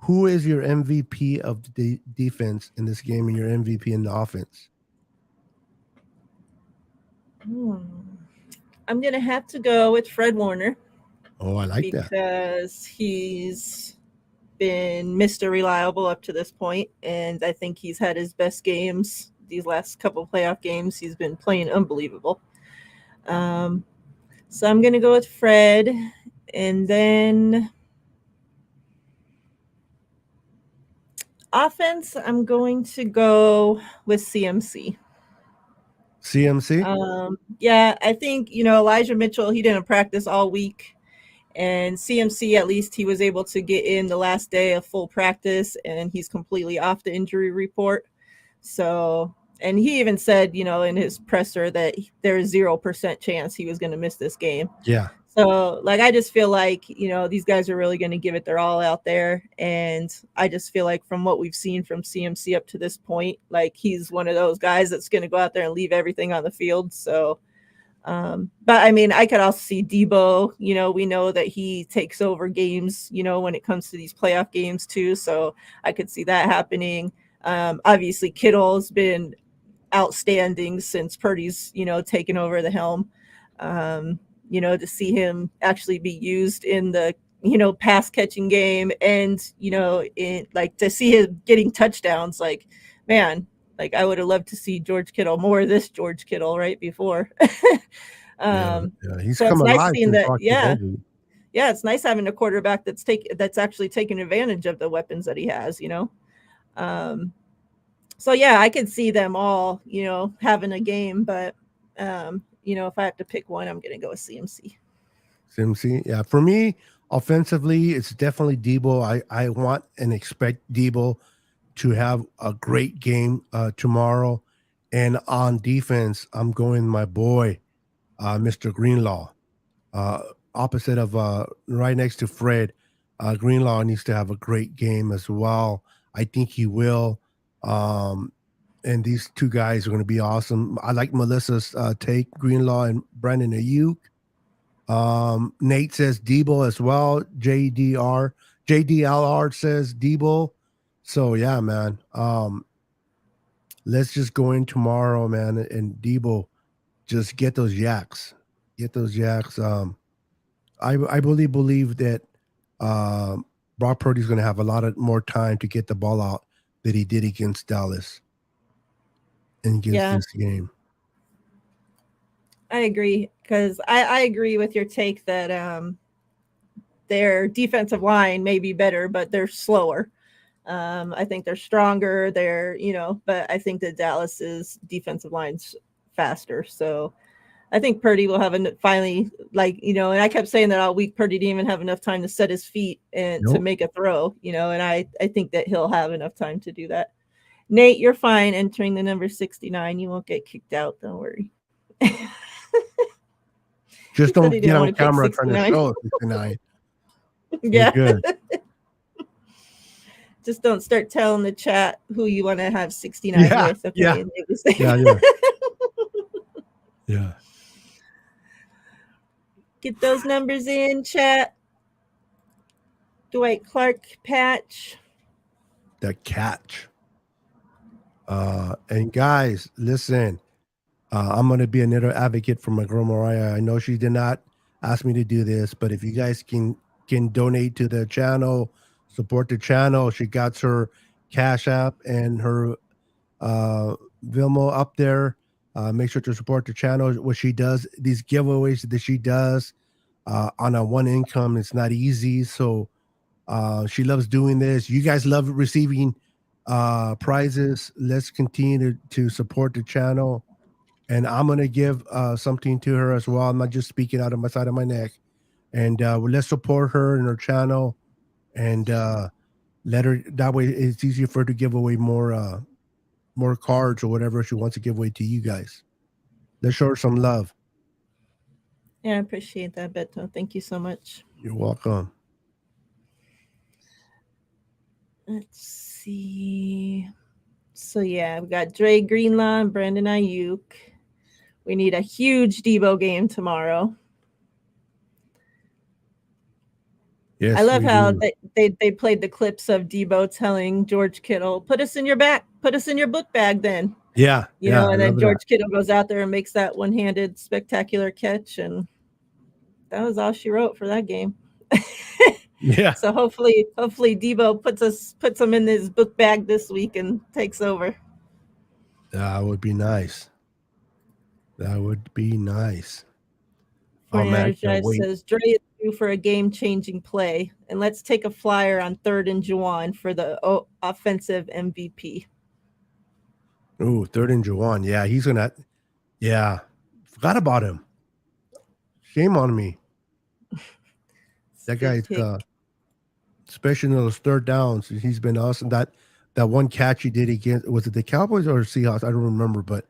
Who is your MVP of the defense in this game and your MVP in the offense? I'm going to have to go with Fred Warner. Oh, I like that. Because he's been Mr. Reliable up to this point, and I think he's had his best games these last couple playoff games. He's been playing unbelievable. So I'm going to go with Fred, and then offense, I'm going to go with CMC. CMC? Yeah, I think, Elijah Mitchell, he didn't practice all week. And CMC, at least he was able to get in the last day of full practice, and he's completely off the injury report. So, and he even said, in his presser that there's 0% chance he was going to miss this game. Yeah. So, I just feel like, these guys are really going to give it their all out there. And I just feel like from what we've seen from CMC up to this point, he's one of those guys that's going to go out there and leave everything on the field. So, but I mean, I could also see Debo, we know that he takes over games, when it comes to these playoff games too. So I could see that happening. Obviously Kittle's been outstanding since Purdy's, taken over the helm. To see him actually be used in the, pass catching game and, to see him getting touchdowns, man, I would have loved to see George Kittle, more of this George Kittle right before. He's so come it's nice alive. seeing that. Yeah, it's nice having a quarterback that's actually taking advantage of the weapons that he has. So yeah, I could see them all, having a game, but if I have to pick one, I'm gonna go with CMC. CMC, yeah. For me, offensively, it's definitely Debo. I want and expect Debo to have a great game tomorrow. And on defense, I'm going my boy, Mr. Greenlaw, opposite of right next to Fred. Greenlaw needs to have a great game as well. I think he will. And these two guys are going to be awesome. I like Melissa's take, Greenlaw and Brandon Ayuk. Nate says Debo as well. JDLR says Debo. So yeah, man. Let's just go in tomorrow, man, and Debo, just get those yaks. Get those yaks. I really believe that Brock Purdy's going to have a lot of more time to get the ball out that he did against Dallas and against this game. I agree, because I agree with your take that their defensive line may be better, but they're slower. I think they're stronger. But I think that Dallas's defensive line's faster. So I think Purdy will have finally, and I kept saying that all week, Purdy didn't even have enough time to set his feet and to make a throw, and I think that he'll have enough time to do that. Nate, you're fine entering the number 69. You won't get kicked out. Don't worry. Just don't get on camera trying to show 69. Yeah. Good. Just don't start telling the chat who you want to have 69 with. Okay. Yeah. Get those numbers in, chat. Dwight Clark patch. The catch. And guys, listen. I'm going to be another advocate for my girl Miriah. I know she did not ask me to do this, but if you guys can donate to the channel, support the channel. She got her Cash App and her Venmo up there. Make sure to support the channel. What she does, these giveaways that she does on a one income, it's not easy. So she loves doing this. You guys love receiving prizes. Let's continue to support the channel. And I'm going to give something to her as well. I'm not just speaking out of my side of my neck. And let's support her in her channel. And let her, that way it's easier for her to give away more cards or whatever she wants to give away to you guys. Let's show her some love. Yeah, I appreciate that, Beto. Thank you so much. You're welcome. Let's see. So yeah, we got Dre Greenlaw and Brandon Ayuk. We need a huge Debo game tomorrow. Yes, I love how do. they played the clips of Debo telling George Kittle, "Put us in your book bag then." Yeah, You yeah, know, and I then love George Kittle goes out there and makes that one-handed spectacular catch, and that was all she wrote for that game. Yeah. So hopefully Debo puts him in his book bag this week and takes over. That would be nice. That would be nice. 49ers Drive says Dre is due for a game-changing play, and let's take a flyer on 3rd and Juwan for the offensive MVP. Oh, 3rd and Juwan. Yeah, he's gonna. Yeah, forgot about him. Shame on me. That guy's especially in those 3rd downs. He's been awesome. That one catch he did against, was it the Cowboys or Seahawks? I don't remember, but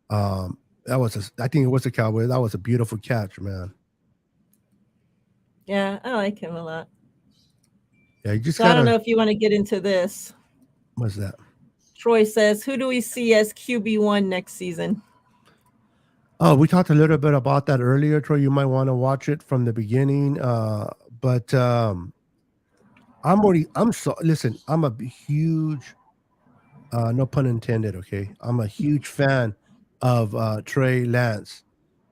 that was I think it was the Cowboys. That was a beautiful catch, man. Yeah, I like him a lot. Yeah, you just I don't know if you want to get into this. What's that? Troy says, who do we see as QB1 next season? Oh, we talked a little bit about that earlier, Troy. You might want to watch it from the beginning. But listen, I'm a huge, no pun intended, okay? I'm a huge fan of Trey Lance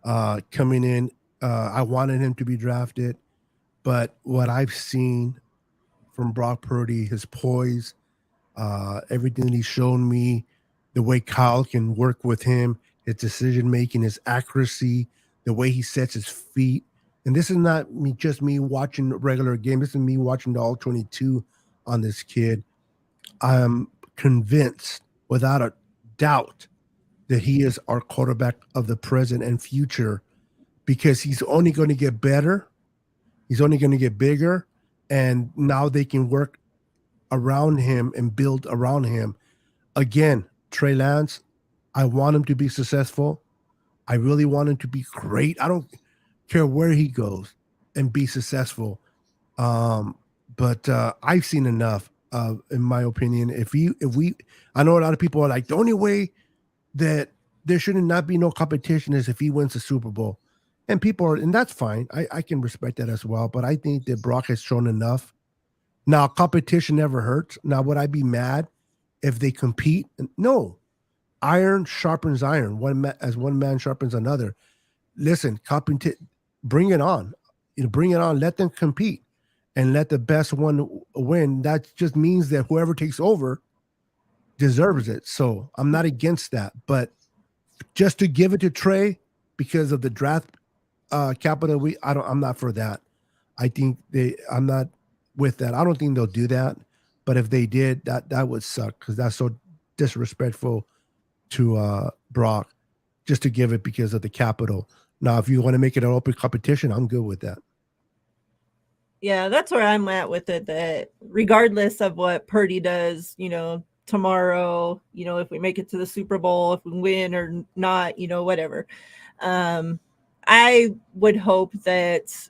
coming in. I wanted him to be drafted, but what I've seen from Brock Purdy, his poise, everything he's shown me, the way Kyle can work with him, his decision making, his accuracy, the way he sets his feet. And this is not just me watching a regular game. This is me watching the all 22 on this kid. I'm convinced, without a doubt, that he is our quarterback of the present and future, because he's only going to get better. He's only going to get bigger. And now they can work around him and build around him. Again, Trey Lance, I want him to be successful. I really want him to be great. I don't care where he goes and be successful. But I've seen enough, in my opinion. I know a lot of people are like, the only way that there should not be no competition is if he wins the Super Bowl. And and that's fine. I can respect that as well. But I think that Brock has shown enough. Now, competition never hurts. Now, would I be mad if they compete? No. Iron sharpens iron. As one man sharpens another. Listen, bring it on. Bring it on. Let them compete, and let the best one win. That just means that whoever takes over deserves it. So I'm not against that, but just to give it to Trey because of the draft capital, I'm not for that. I think I'm not with that. I don't think they'll do that. But if they did, that would suck, because that's so disrespectful to Brock, just to give it because of the capital. Now, if you want to make it an open competition, I'm good with that. Yeah, that's where I'm at with it, that regardless of what Purdy does, tomorrow, if we make it to the Super Bowl, if we win or not, whatever. I would hope that,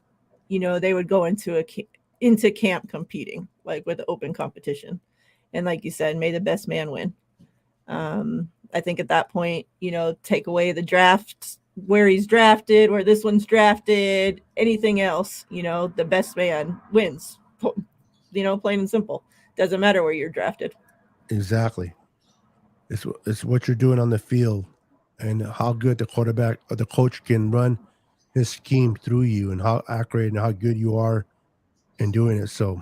they would go into camp competing, like with open competition. And like you said, may the best man win. I think at that point, take away the draft, where he's drafted, where this one's drafted, anything else, the best man wins, plain and simple. Doesn't matter where you're drafted. Exactly. It's what you're doing on the field, and how good the quarterback or the coach can run his scheme through you, and how accurate and how good you are in doing it. So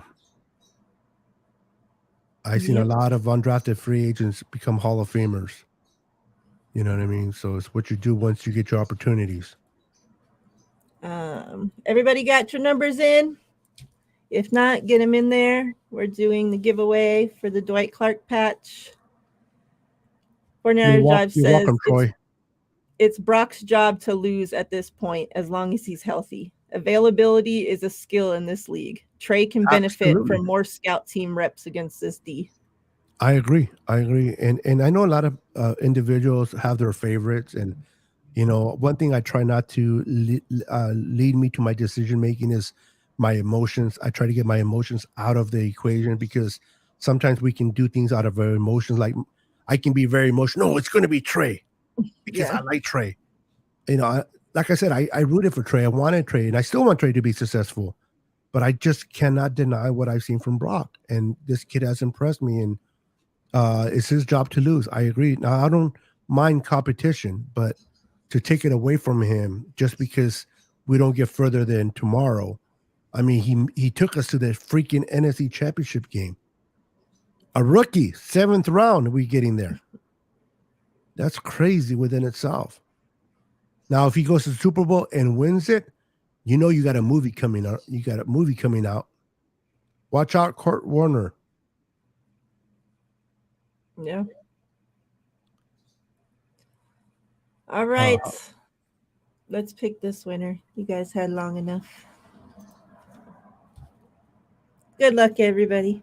I've seen a lot of undrafted free agents become Hall of Famers. You know what I mean? So it's what you do once you get your opportunities. Everybody got your numbers in? If not, get them in there. We're doing the giveaway for the Dwight Clark patch. 49ers Drive says, welcome, Troy. It's Brock's job to lose at this point, as long as he's healthy. Availability is a skill in this league. Trey can benefit from more scout team reps against this D. I agree. And I know a lot of individuals have their favorites. And, one thing I try not to lead me to my decision making is my emotions. I try to get my emotions out of the equation, because sometimes we can do things out of our emotions. Like I can be very emotional. No, it's going to be Trey because I like Trey. You know, like I said, I rooted for Trey. I wanted Trey, and I still want Trey to be successful. But I just cannot deny what I've seen from Brock. And this kid has impressed me, and it's his job to lose. I agree. Now, I don't mind competition, but to take it away from him just because we don't get further than tomorrow. I mean, he took us to the freaking NFC Championship game. A rookie, 7th round, we getting there. That's crazy within itself. Now, if he goes to the Super Bowl and wins it, you know you got a movie coming out. You got a movie coming out. Watch out, Kurt Warner. Yeah. All right. Let's pick this winner. You guys had long enough. Good luck, everybody.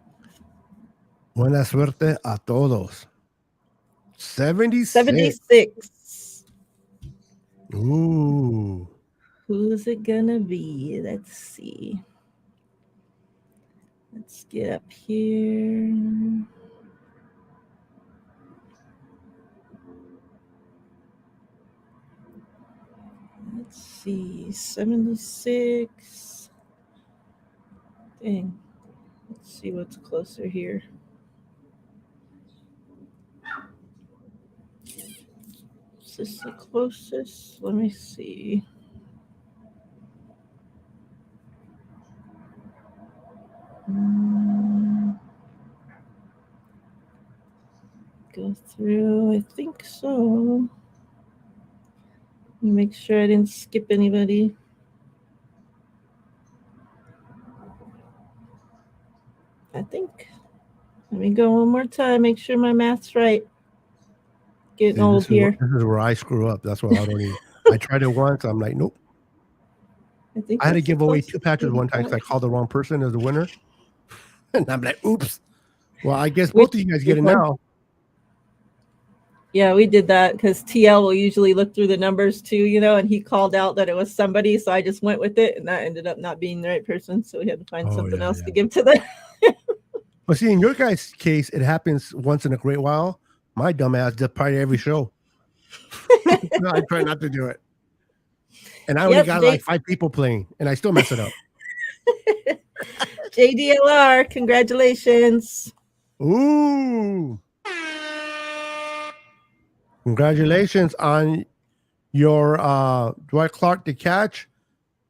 Buena suerte a todos. 76. 76. Ooh. Who's it gonna be? Let's see. Let's get up here. Let's see. 76. Dang. Let's see what's closer here. Is this the closest? Let me see. Go through. I think so. Let me make sure I didn't skip anybody. I think. Let me go one more time. Make sure my math's right. Getting old here. This is where I screw up. That's why I don't even. I tried it once. I'm like, nope. I had to give away 2 patches one time because I called the wrong person as the winner. And I'm like, oops. Well, I guess both of you guys get it now. Yeah, we did that because TL will usually look through the numbers too, you know, and he called out that it was somebody. So I just went with it, and that ended up not being the right person. So we had to find something else to give to them. But see, in your guys' case, it happens once in a great while. My dumbass does probably every show. I try not to do it. And I only got like 5 people playing, and I still mess it up. JDLR, congratulations. Ooh. Congratulations on your Dwight Clark to catch.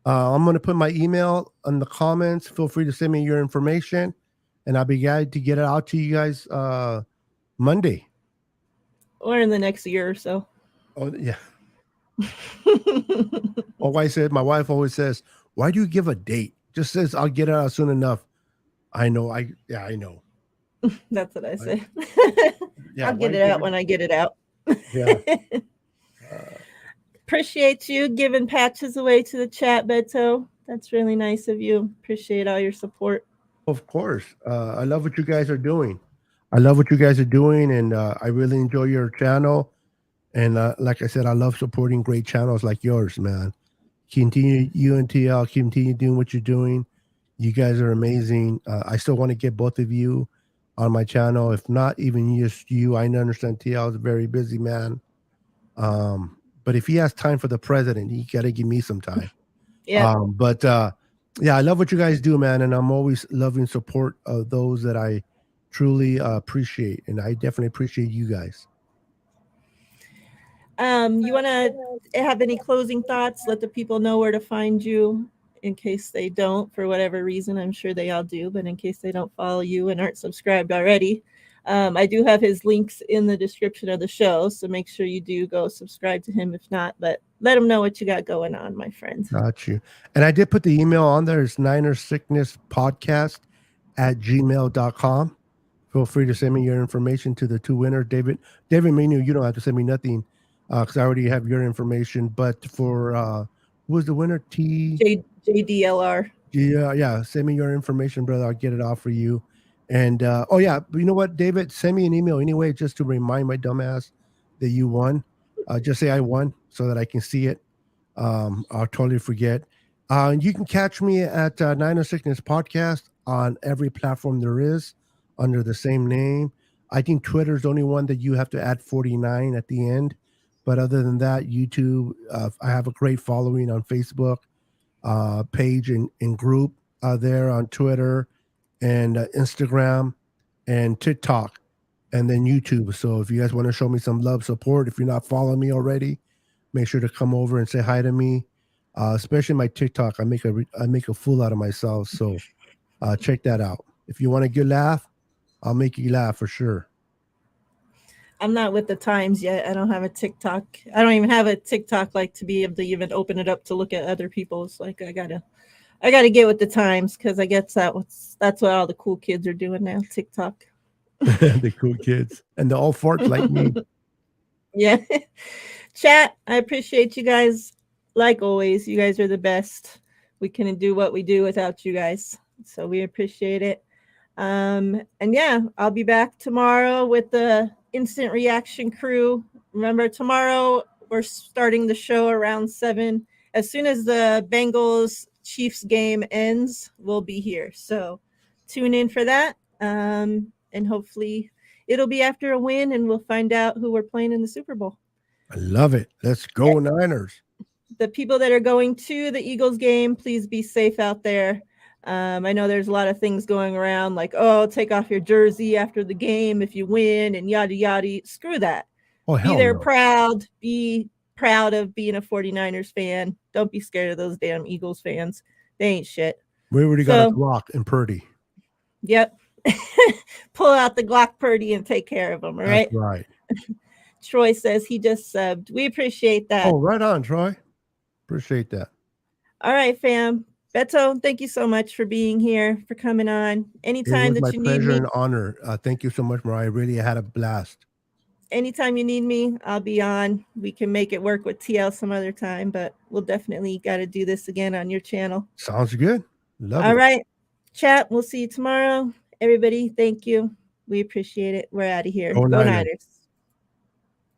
I'm going to put my email in the comments. Feel free to send me your information, and I'll be glad to get it out to you guys Monday. Or in the next year or so. Oh, yeah. My wife always says, why do you give a date? Just says, I'll get it out soon enough. I know. I know. That's what I say. I'll get it out when I get it out. Yeah. Appreciate you giving patches away to the chat, Beto. That's really nice of you. Appreciate all your support. Of course. I love what you guys are doing. And I really enjoy your channel. And like I said, I love supporting great channels like yours, man. Continue, UNTL, continue doing what you're doing. You guys are amazing. I still want to get both of you on my channel. If not even just you, I understand TL is a very busy man. But if he has time for the president, he got to give me some time. Yeah. Yeah, I love what you guys do, man. And I'm always loving support of those that I truly appreciate. And I definitely appreciate you guys. You want to have any closing thoughts? Let the people know where to find you in case they don't, for whatever reason. I'm sure they all do, but in case they don't follow you and aren't subscribed already, I do have his links in the description of the show, so make sure you do go subscribe to him if not, but let him know what you got going on, my friend. Got you. And I did put the email on there. It's ninersicknesspodcast@gmail.com. Feel free to send me your information to the 2 winners. David Menu, you don't have to send me nothing because I already have your information. But for who was the winner? JDLR. Yeah. Send me your information, brother. I'll get it off for you. And you know what, David? Send me an email anyway, just to remind my dumbass that you won. Just say I won so that I can see it. I'll totally forget. You can catch me at Niner Sickness Podcast on every platform there is. under the same name. I think Twitter's the only one that you have to add 49 at the end. But other than that, YouTube, I have a great following on Facebook page and group there on Twitter and Instagram and TikTok and then YouTube. So if you guys want to show me some love, support, if you're not following me already, make sure to come over and say hi to me. Especially my TikTok, I make a fool out of myself. So check that out. If you want a good laugh, I'll make you laugh for sure. I'm not with the times yet. I don't have a TikTok. I don't even have a TikTok like to be able to even open it up to look at other people's. Like I gotta get with the times because I guess that's what all the cool kids are doing now. TikTok. The cool kids and the all farts like me. Yeah. Chat, I appreciate you guys. Like always, you guys are the best. We couldn't do what we do without you guys. So we appreciate it. And yeah, I'll be back tomorrow with the instant reaction crew. Remember, tomorrow we're starting the show around 7. As soon as the Bengals Chiefs game ends, we'll be here. So tune in for that. And hopefully it'll be after a win and we'll find out who we're playing in the Super Bowl. I love it. Let's go Niners. The people that are going to the Eagles game, please be safe out there. I know there's a lot of things going around like, oh, take off your jersey after the game if you win and yada, yada. Screw that. Oh, hell be there no. proud. Be proud of being a 49ers fan. Don't be scared of those damn Eagles fans. They ain't shit. We already got a Glock and Purdy. Yep. Pull out the Glock Purdy and take care of them, all right? That's right. Troy says he just subbed. We appreciate that. Oh, right on, Troy. Appreciate that. All right, fam. Beto, thank you so much for being here, for coming on. Anytime that you need me. My pleasure and honor. Thank you so much, Miriah. Really had a blast. Anytime you need me, I'll be on. We can make it work with TL some other time, but we'll definitely got to do this again on your channel. Sounds good. Love it. All right. Chat, we'll see you tomorrow. Everybody, thank you. We appreciate it. We're out of here. Go Niners.